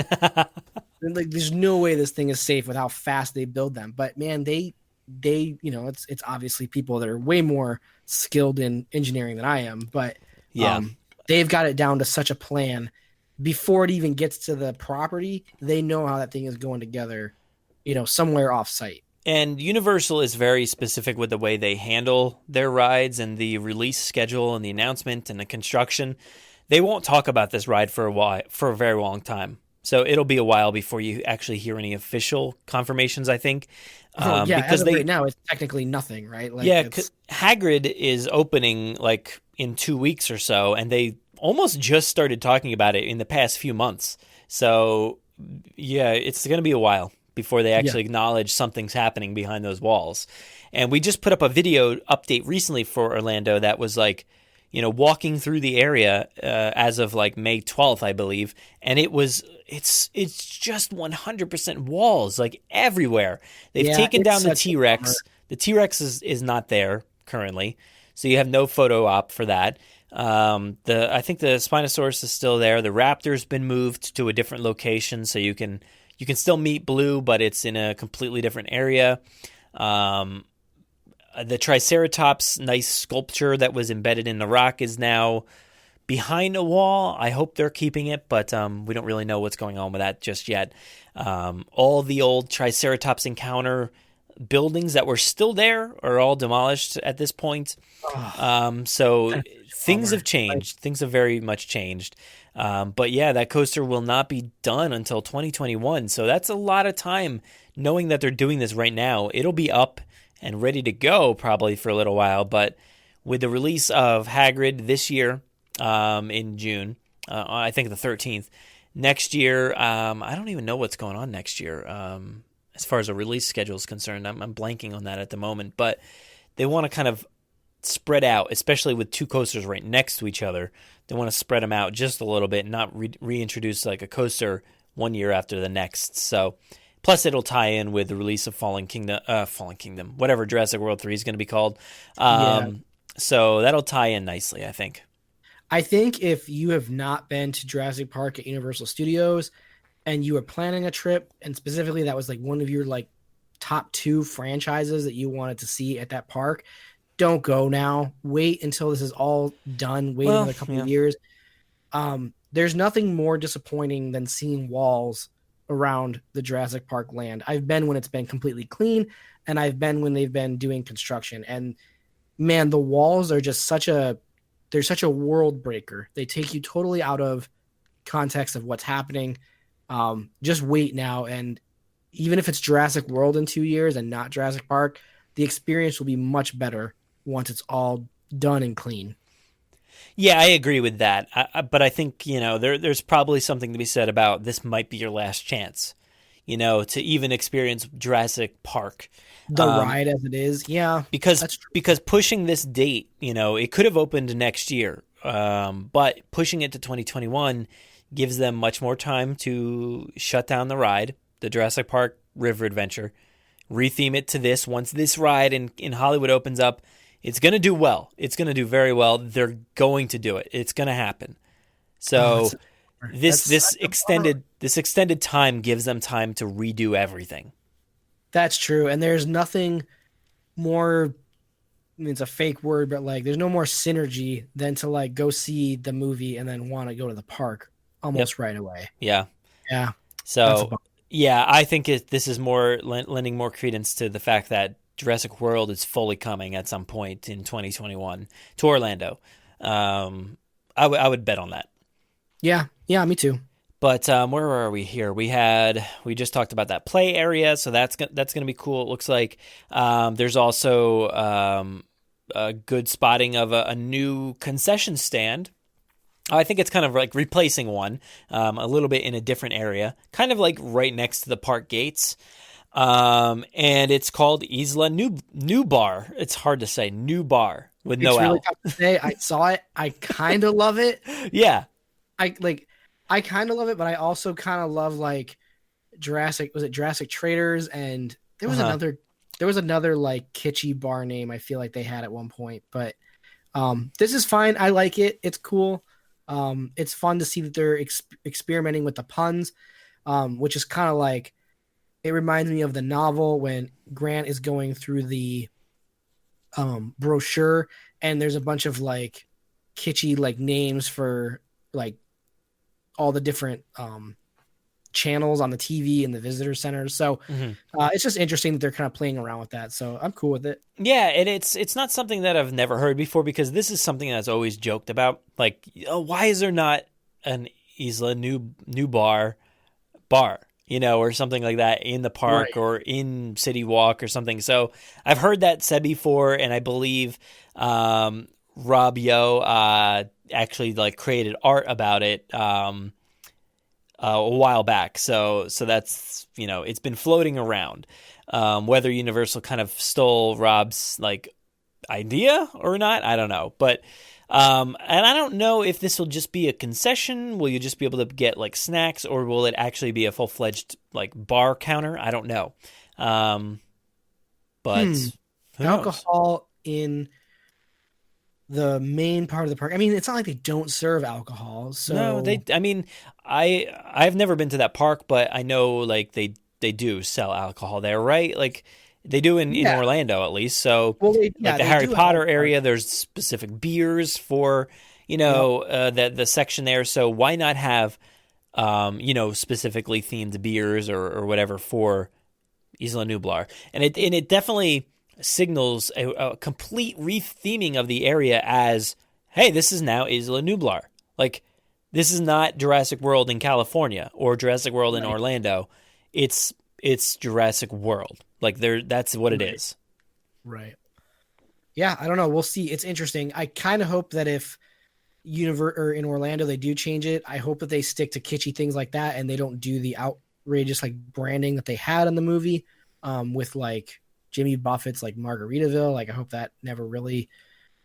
like there's no way this thing is safe with how fast they build them. But man, they it's obviously people that are way more skilled in engineering than I am, but they've got it down to such a plan before it even gets to the property. They know how that thing is going together, somewhere off site. And Universal is very specific with the way they handle their rides and the release schedule and the announcement and the construction. They won't talk about this ride for a very long time. So it'll be a while before you actually hear any official confirmations, I think. Because right now it's technically nothing, right? Like, Hagrid is opening like in 2 weeks or so, and they almost just started talking about it in the past few months. So yeah, it's going to be a while before they actually acknowledge something's happening behind those walls. And we just put up a video update recently for Orlando that was like, walking through the area as of like May 12th, I believe. And it's just 100% walls, like everywhere. They've taken down the T-Rex. The T-Rex is not there currently, so you have no photo op for that. I think the Spinosaurus is still there. The Raptor's been moved to a different location, so you can still meet Blue, but it's in a completely different area. The Triceratops, nice sculpture that was embedded in the rock, is now behind a wall. I hope they're keeping it, but we don't really know what's going on with that just yet. All the old Triceratops encounter buildings that were still there are all demolished at this point. So things have changed. Things have very much changed. But yeah, that coaster will not be done until 2021. So that's a lot of time knowing that they're doing this right now. It'll be up and ready to go probably for a little while. But with the release of Hagrid this year in June, I think the 13th, next year, I don't even know what's going on next year. As far as a release schedule is concerned, I'm blanking on that at the moment, but they want to kind of spread out, especially with two coasters right next to each other. They want to spread them out just a little bit, not reintroduce like a coaster one year after the next. So, plus it'll tie in with the release of Fallen Kingdom, whatever Jurassic World 3 is going to be called. So that'll tie in nicely, I think. I think if you have not been to Jurassic Park at Universal Studios, and you were planning a trip, and specifically that was like one of your like top 2 franchises that you wanted to see at that park, don't go now. Wait until this is all done. Wait another couple of years. There's nothing more disappointing than seeing walls around the Jurassic Park land. I've been when it's been completely clean, and I've been when they've been doing construction. And man, the walls are just they're such a world breaker. They take you totally out of context of what's happening. Just wait now, and even if it's Jurassic World in 2 years and not Jurassic Park, the experience will be much better once it's all done and clean. Yeah, I agree with that. But I think, there's probably something to be said about this might be your last chance, to even experience Jurassic Park. The ride as it is, yeah. Because pushing this date, it could have opened next year, but pushing it to 2021 gives them much more time to shut down the ride, the Jurassic Park River Adventure, retheme it to this. Once this ride in Hollywood opens up, it's going to do well. It's going to do very well. They're going to do it. It's going to happen. So this extended time gives them time to redo everything. That's true. And there's nothing more, it's a fake word, but like there's no more synergy than to like go see the movie and then want to go to the park almost right away. Yeah. Yeah. So, yeah, I think this is more lending more credence to the fact that Jurassic World is fully coming at some point in 2021 to Orlando. I would bet on that. Yeah, me too. But where are we here? We just talked about that play area, so that's going to be cool. It looks like there's also a good spotting of a new concession stand. I think it's kind of like replacing one, a little bit in a different area, kind of like right next to the park gates. And it's called Isla Nublar. It's hard to say, Nublar with no L. It's really tough to say. I saw it. I kind of love it. Yeah. I kind of love it, but I also kind of love like Jurassic Traders, and there was another like kitschy bar name I feel like they had at one point, but this is fine. I like it. It's cool. It's fun to see that they're experimenting with the puns, which is kind of like, it reminds me of the novel when Grant is going through the brochure and there's a bunch of like kitschy like names for like all the different channels on the TV and the visitor centers. So it's just interesting that they're kind of playing around with that. So I'm cool with it. Yeah, and it's not something that I've never heard before, because this is something that's always joked about. Like, why is there not an Isla Nublar bar, or something like that in the park or in City Walk or something. So I've heard that said before, and I believe Rob Yo actually like created art about it a while back. So that's, it's been floating around. Whether Universal kind of stole Rob's like idea or not, I don't know. But and I don't know if this will just be a concession. Will you just be able to get like snacks, or will it actually be a full-fledged like bar counter? I don't know. But alcohol in the main part of the park. I mean, it's not like they don't serve alcohol. So no, I've never been to that park, but I know like they do sell alcohol there, right? Like they do in Orlando at least. So like the Harry Potter area, there's specific beers for, the section there. So why not have, specifically themed beers or whatever for, Isla Nublar, and it definitely signals a complete retheming of the area as, hey, this is now Isla Nublar. Like, this is not Jurassic World in California or Jurassic World in Orlando. It's Jurassic World. Like, that's what it is. Right. Yeah, I don't know. We'll see. It's interesting. I kind of hope that if in Orlando they do change it, I hope that they stick to kitschy things like that and they don't do the outrageous like branding that they had in the movie with like Jimmy Buffett's like Margaritaville. Like, I hope that never really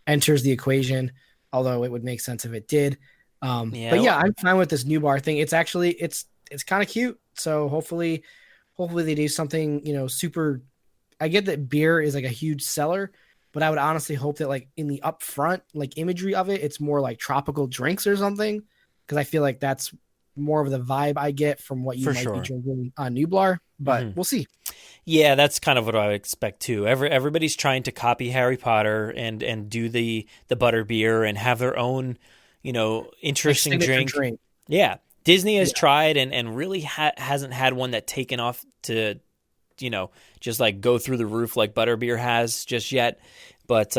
enters the equation, although it would make sense if it did. But yeah, I'm fine with this new bar thing. It's actually it's kind of cute. So hopefully they do something, you know, super. I get that beer is like a huge seller, but I would honestly hope that like in the upfront like imagery of it, it's more like tropical drinks or something, because I feel like that's more of the vibe I get from what you might be drinking on Nublar. But we'll see. Yeah, that's kind of what I would expect too. Everybody's trying to copy Harry Potter and do the butter beer and have their own, you know, interesting drink. Yeah, Disney has tried and really hasn't had one that taken off to, you know, just like go through the roof like butterbeer has just yet. But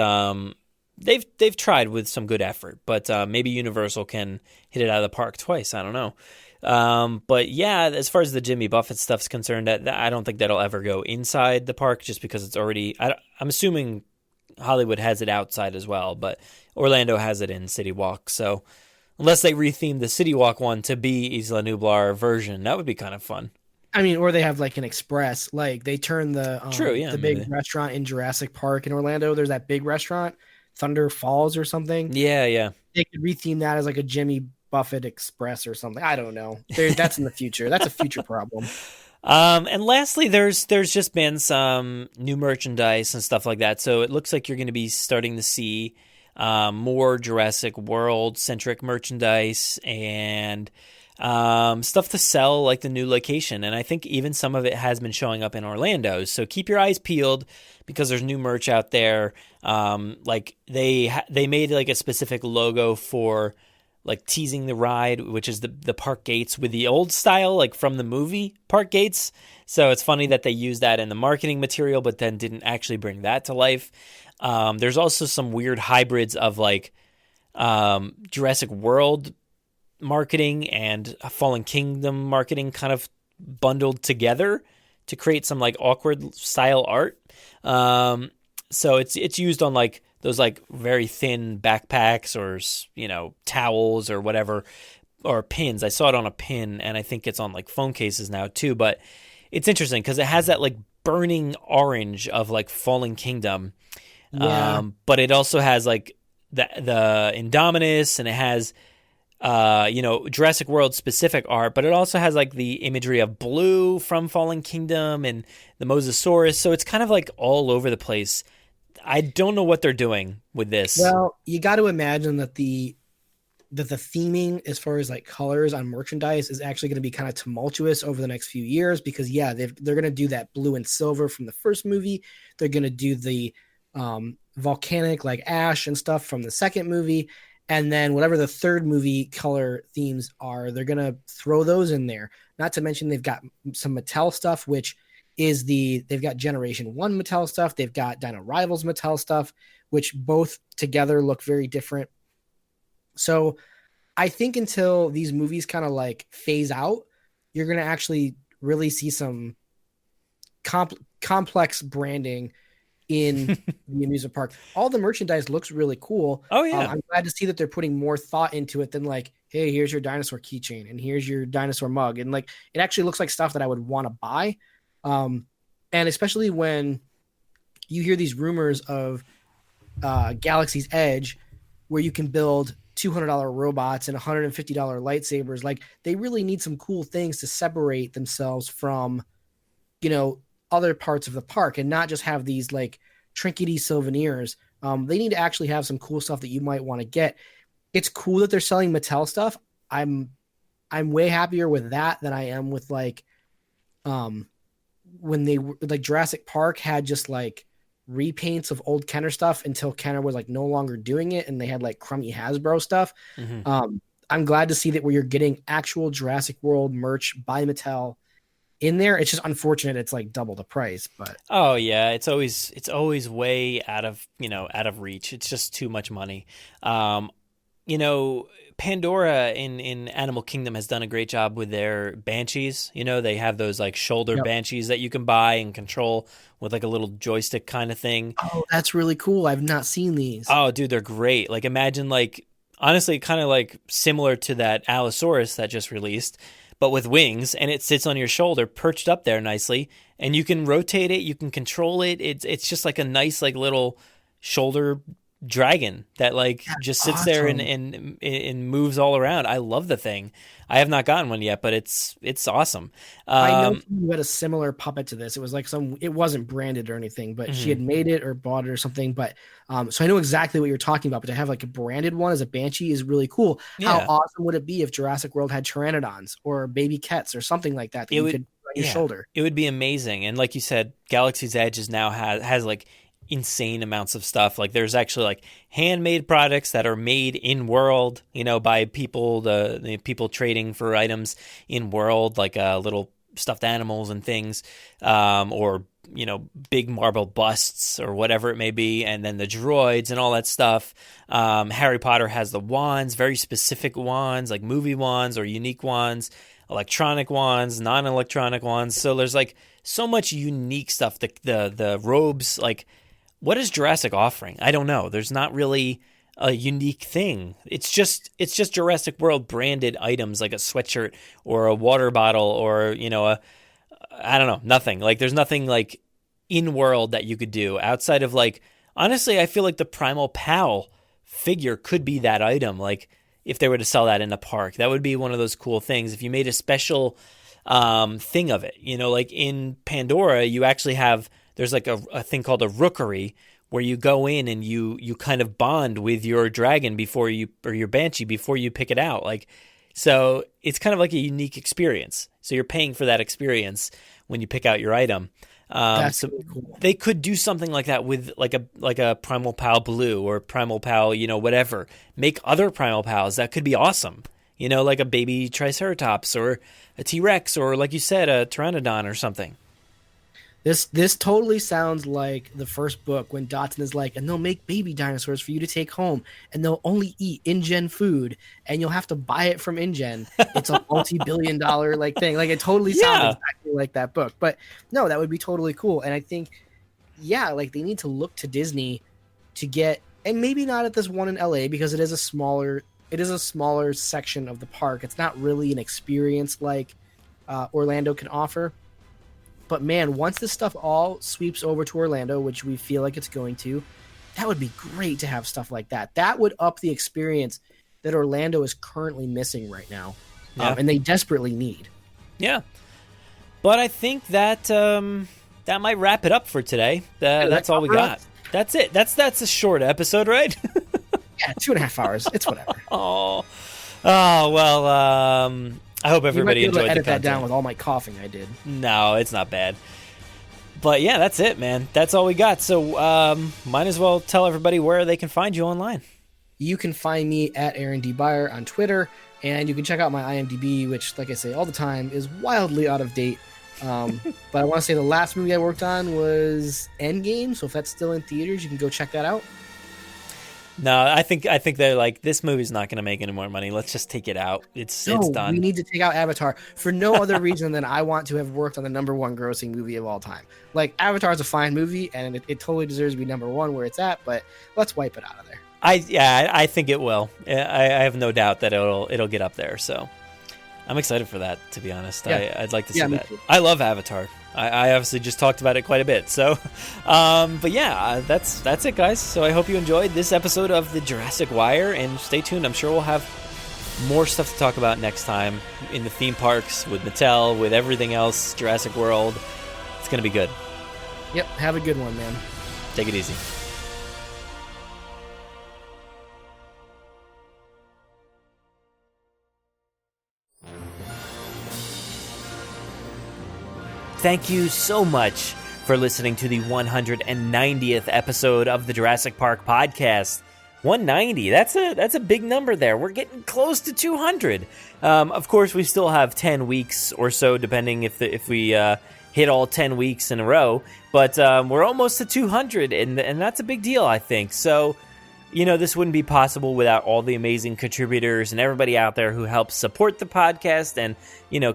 they've tried with some good effort. But maybe Universal can hit it out of the park twice. I don't know. But yeah, as far as the Jimmy Buffett stuff's concerned, I don't think that'll ever go inside the park just because it's already. I'm assuming Hollywood has it outside as well, but Orlando has it in City Walk. So unless they retheme the City Walk one to be Isla Nublar version, that would be kind of fun. I mean, or they have like an express, like they turn the big restaurant in Jurassic Park in Orlando. There's that big restaurant, Thunder Falls or something. Yeah. They could retheme that as like a Jimmy Buffett Express or something. I don't know. That's in the future. That's a future problem. And lastly, there's just been some new merchandise and stuff like that. So it looks like you're going to be starting to see more Jurassic World centric merchandise and stuff to sell, like the new location. And I think even some of it has been showing up in Orlando. So keep your eyes peeled because there's new merch out there. Like they made like a specific logo for like teasing the ride, which is the park gates with the old style, like from the movie Park Gates. So it's funny that they used that in the marketing material, but then didn't actually bring that to life. There's also some weird hybrids of like Jurassic World marketing and Fallen Kingdom marketing kind of bundled together to create some like awkward style art. So it's used on like those like very thin backpacks or, you know, towels or whatever, or pins. I saw it on a pin and I think it's on like phone cases now too, but it's interesting because it has that like burning orange of like Fallen Kingdom. Yeah. But it also has like the Indominus, and it has you know, Jurassic World specific art, but it also has like the imagery of Blue from Fallen Kingdom and the Mosasaurus. So it's kind of like all over the place. I don't know what they're doing with this. Well, you got to imagine that the theming as far as like colors on merchandise is actually going to be kind of tumultuous over the next few years because they're going to do that blue and silver from the first movie. They're going to do the volcanic like ash and stuff from the second movie. And then whatever the third movie color themes are, they're going to throw those in there. Not to mention they've got some Mattel stuff, which is they've got Generation 1 Mattel stuff. They've got Dino Rivals Mattel stuff, which both together look very different. So I think until these movies kind of like phase out, you're going to actually really see some complex branding in the amusement park. All the merchandise looks really cool. Oh yeah. I'm glad to see that they're putting more thought into it than like, hey, here's your dinosaur keychain and here's your dinosaur mug. And like, it actually looks like stuff that I would want to buy. And especially when you hear these rumors of Galaxy's Edge, where you can build $200 robots and $150 lightsabers, like they really need some cool things to separate themselves from, you know, other parts of the park and not just have these like trinkety souvenirs. They need to actually have some cool stuff that you might want to get. It's cool that they're selling Mattel stuff. I'm way happier with that than I am with like, when they like Jurassic Park had just like repaints of old Kenner stuff until Kenner was like no longer doing it. And they had like crummy Hasbro stuff. Mm-hmm. I'm glad to see that where you're getting actual Jurassic World merch by Mattel in there. It's just unfortunate it's like double the price, but oh yeah, it's always way out of reach. It's just too much money. Pandora in Animal Kingdom has done a great job with their banshees. They have those like shoulder banshees that you can buy and control with like a little joystick kind of thing. Oh, that's really cool. I've not seen these. Oh, dude, they're great. Like imagine like honestly kind of like similar to that Allosaurus that just released, but with wings, and it sits on your shoulder, perched up there nicely, and you can rotate it, you can control it. It's just like a nice like little shoulder dragon that like just sits there and moves all around. I love the thing. I have not gotten one yet, but it's awesome. I know you had a similar puppet to this. It was like it wasn't branded or anything, but she had made it or bought it or something. But so I know exactly what you're talking about. But to have like a branded one as a banshee is really cool. Yeah. How awesome would it be if Jurassic World had pteranodons or baby cats or something like that you could put on your shoulder? It would be amazing. And like you said, Galaxy's Edge is now has like insane amounts of stuff. Like there's actually like handmade products that are made in world, by people, the people trading for items in world, like little stuffed animals and things, or big marble busts or whatever it may be, and then the droids and all that stuff. Harry Potter has the wands, very specific wands, like movie wands or unique wands, electronic wands, non-electronic wands. So there's like so much unique stuff. The robes, like what is Jurassic offering? I don't know. There's not really a unique thing. It's just Jurassic World branded items like a sweatshirt or a water bottle or I don't know, nothing. Like there's nothing like in world that you could do outside of like, honestly, I feel like the Primal Pal figure could be that item. Like if they were to sell that in a park, that would be one of those cool things. If you made a special thing of it, like in Pandora, you actually there's like a thing called a rookery where you go in and you kind of bond with your dragon or your banshee before you pick it out. Like, so it's kind of like a unique experience. So you're paying for that experience when you pick out your item. That's really cool. They could do something like that with like a Primal Pal Blue or Primal Pal, whatever. Make other Primal Pals. That could be awesome. Like a baby Triceratops or a T-Rex or like you said, a Pteranodon or something. This totally sounds like the first book when Dotson is like, and they'll make baby dinosaurs for you to take home, and they'll only eat InGen food, and you'll have to buy it from InGen. It's a multi-billion-dollar like thing. Like it totally sounds exactly like that book. But no, that would be totally cool. And I think, like they need to look to Disney to get, and maybe not at this one in LA because it is a smaller section of the park. It's not really an experience like Orlando can offer. But man, once this stuff all sweeps over to Orlando, which we feel like it's going to, that would be great to have stuff like that. That would up the experience that Orlando is currently missing right now, and they desperately need. Yeah, but I think that that might wrap it up for today. That's all we got. That's it. That's a short episode, right? Yeah, 2.5 hours. It's whatever. Oh well. I hope everybody enjoyed the content. Edit that down with all my coughing I did. No, it's not bad. But yeah, that's it, man. That's all we got. So might as well tell everybody where they can find you online. You can find me at Aaron D. Beyer on Twitter, and you can check out my IMDb, which, like I say all the time, is wildly out of date. But I want to say the last movie I worked on was Endgame, so if that's still in theaters, you can go check that out. No, I think they're like, this movie's not going to make any more money. Let's just take it out. It's done. We need to take out Avatar for no other reason than I want to have worked on the #1 grossing movie of all time. Like, Avatar is a fine movie, and it totally deserves to be #1 where it's at, but let's wipe it out of there. I think it will. I have no doubt that it'll get up there, so I'm excited for that, to be honest. Yeah. I'd like to see that. I love Avatar. I obviously just talked about it quite a bit. So, but yeah, that's it, guys. So I hope you enjoyed this episode of the Jurassic Wire, and stay tuned. I'm sure we'll have more stuff to talk about next time in the theme parks, with Mattel, with everything else, Jurassic World. It's going to be good. Yep. Have a good one, man. Take it easy. Thank you so much for listening to the 190th episode of the Jurassic Park Podcast. 190. That's a big number there. We're getting close to 200. Of course, we still have 10 weeks or so, depending if we hit all 10 weeks in a row. But we're almost to 200, and that's a big deal, I think. So, this wouldn't be possible without all the amazing contributors and everybody out there who helps support the podcast and,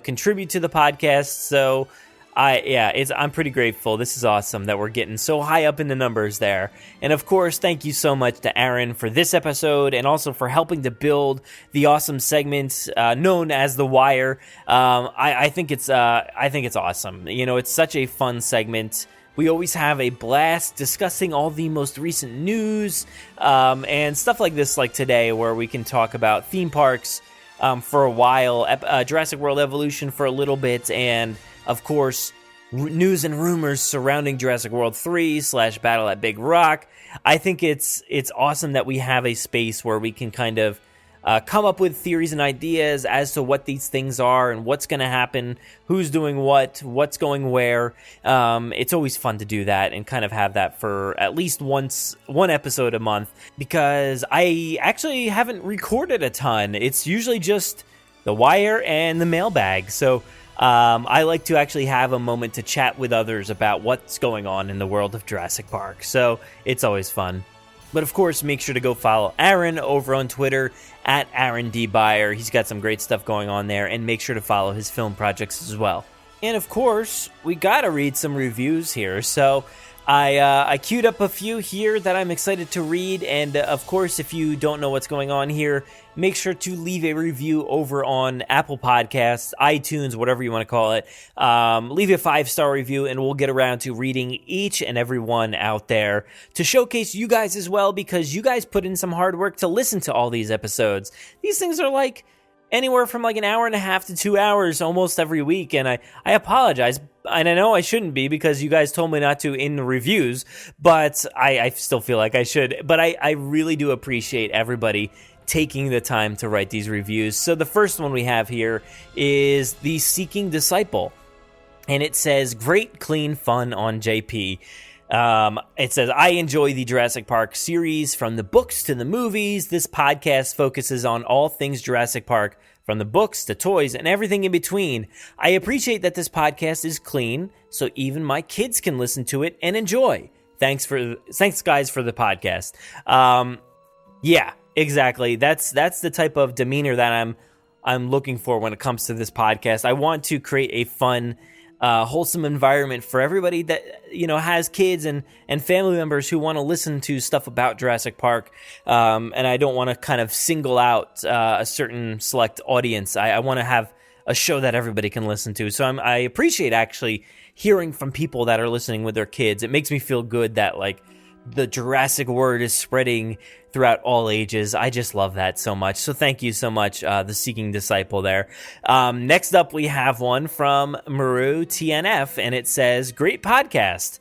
contribute to the podcast. So, I'm pretty grateful. This is awesome that we're getting so high up in the numbers there. And of course, thank you so much to Aaron for this episode and also for helping to build the awesome segment known as The Wire. I think it's awesome. It's such a fun segment. We always have a blast discussing all the most recent news and stuff like this, like today, where we can talk about theme parks for a while, Jurassic World Evolution for a little bit, and of course, news and rumors surrounding Jurassic World 3 / Battle at Big Rock. I think it's awesome that we have a space where we can kind of come up with theories and ideas as to what these things are and what's going to happen, who's doing what's going where. It's always fun to do that and kind of have that for at least one episode a month, because I actually haven't recorded a ton. It's usually just The Wire and the mailbag. So I like to actually have a moment to chat with others about what's going on in the world of Jurassic Park. So it's always fun. But of course, make sure to go follow Aaron over on Twitter at Aaron D. Beyer. He's got some great stuff going on there, and make sure to follow his film projects as well. And of course, we got to read some reviews here. So I queued up a few here that I'm excited to read, and of course, if you don't know what's going on here, make sure to leave a review over on Apple Podcasts, iTunes, whatever you want to call it. Leave a 5-star review, and we'll get around to reading each and every one out there to showcase you guys as well, because you guys put in some hard work to listen to all these episodes. These things are like anywhere from like an hour and a half to 2 hours almost every week, and I apologize, and I know I shouldn't be because you guys told me not to in the reviews, but I still feel like I should. But I really do appreciate everybody taking the time to write these reviews. So the first one we have here is The Seeking Disciple, and it says, great, clean fun on JP. It says, I enjoy the Jurassic Park series from the books to the movies. This podcast focuses on all things Jurassic Park, from the books to toys and everything in between. I appreciate that this podcast is clean, so even my kids can listen to it and enjoy. Thanks guys for the podcast. Yeah, exactly. That's the type of demeanor that I'm looking for when it comes to this podcast. I want to create a fun, wholesome environment for everybody that has kids and family members who want to listen to stuff about Jurassic Park, and I don't want to kind of single out a certain select audience. I want to have a show that everybody can listen to. So I appreciate actually hearing from people that are listening with their kids. It makes me feel good that like the Jurassic word is spreading throughout all ages. I just love that so much. So thank you so much, The Seeking Disciple there. Next up, we have one from Maru TNF, and it says, great podcast.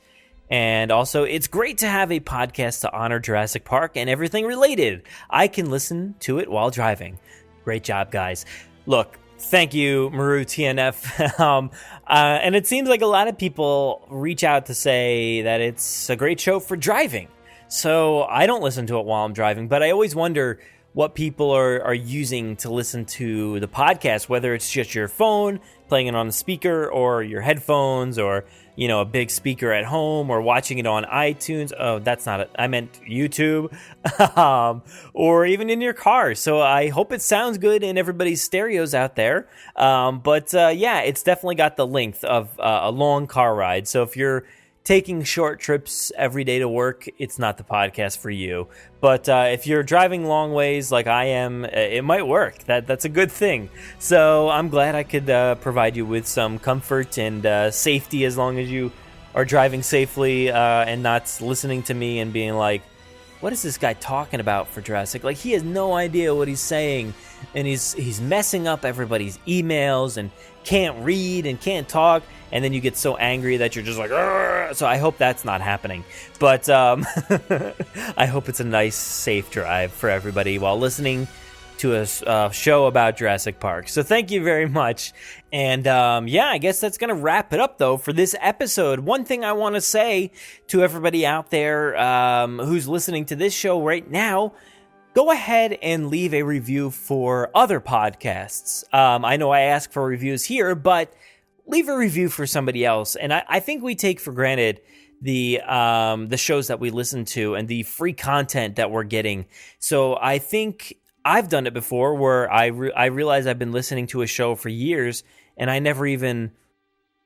And also, it's great to have a podcast to honor Jurassic Park and everything related. I can listen to it while driving. Great job, guys. Look, thank you, Maru TNF. And it seems like a lot of people reach out to say that it's a great show for driving. So I don't listen to it while I'm driving, but I always wonder what people are using to listen to the podcast, whether it's just your phone, playing it on the speaker, or your headphones, or, a big speaker at home, or watching it on iTunes. Oh, that's not it. I meant YouTube, or even in your car. So I hope it sounds good in everybody's stereos out there. But it's definitely got the length of a long car ride. So if you're taking short trips every day to work, it's not the podcast for you. But if you're driving long ways like I am, it might work. That's a good thing. So I'm glad I could provide you with some comfort and safety, as long as you are driving safely and not listening to me and being like, what is this guy talking about for Jurassic? Like, he has no idea what he's saying, and he's messing up everybody's emails and can't read and can't talk, and then you get so angry that you're just like, argh! So I hope that's not happening. But I hope it's a nice, safe drive for everybody while listening to a show about Jurassic Park. So thank you very much. And I guess that's going to wrap it up, though, for this episode. One thing I want to say to everybody out there who's listening to this show right now, go ahead and leave a review for other podcasts. I know I ask for reviews here, but leave a review for somebody else. And I think we take for granted the shows that we listen to and the free content that we're getting. So I think I've done it before where I realize I've been listening to a show for years and I never even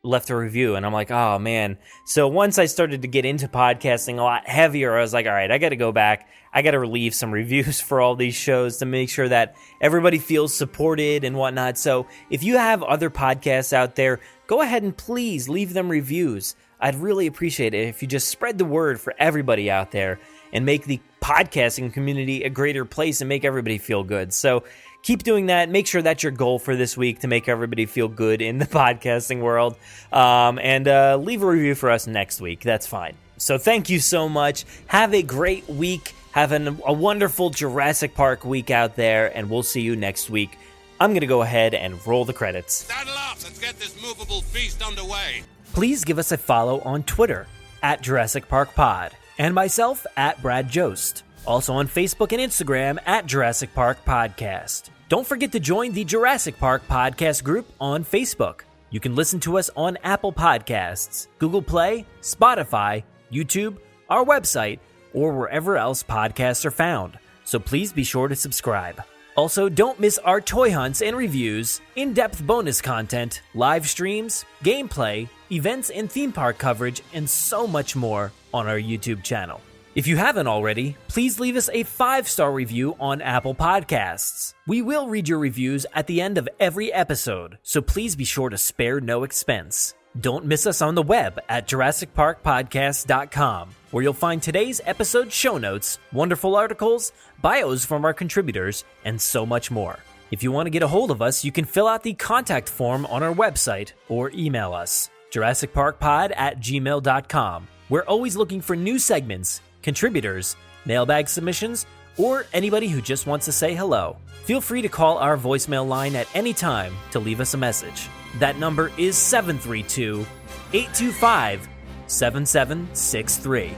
left a review, and I'm like, oh man. So once I started to get into podcasting a lot heavier, I was like, all right, I got to go back. I got to leave some reviews for all these shows to make sure that everybody feels supported and whatnot. So if you have other podcasts out there, go ahead and please leave them reviews. I'd really appreciate it if you just spread the word for everybody out there and make the podcasting community a greater place and make everybody feel good. So keep doing that. Make sure that's your goal for this week, to make everybody feel good in the podcasting world. And leave a review for us next week. That's fine. So thank you so much. Have a great week. Have a wonderful Jurassic Park week out there, and we'll see you next week. I'm going to go ahead and roll the credits. Saddle up. Let's get this movable feast underway. Please give us a follow on Twitter at Jurassic Park Pod, and myself at Brad Jost. Also on Facebook and Instagram at Jurassic Park Podcast. Don't forget to join the Jurassic Park Podcast group on Facebook. You can listen to us on Apple Podcasts, Google Play, Spotify, YouTube, our website, or wherever else podcasts are found. So please be sure to subscribe. Also, don't miss our toy hunts and reviews, in-depth bonus content, live streams, gameplay, events and theme park coverage, and so much more on our YouTube channel. If you haven't already, please leave us a 5-star review on Apple Podcasts. We will read your reviews at the end of every episode, so please be sure to spare no expense. Don't miss us on the web at JurassicParkPodcast.com, where you'll find today's episode show notes, wonderful articles, bios from our contributors, and so much more. If you want to get a hold of us, you can fill out the contact form on our website or email us, JurassicParkPod@gmail.com. We're always looking for new segments, contributors, mailbag submissions, or anybody who just wants to say hello. Feel free to call our voicemail line at any time to leave us a message. That number is 732-825-7763.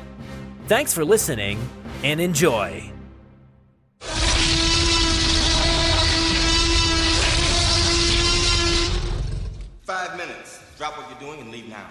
Thanks for listening, and enjoy. 5 minutes. Drop what you're doing and leave now.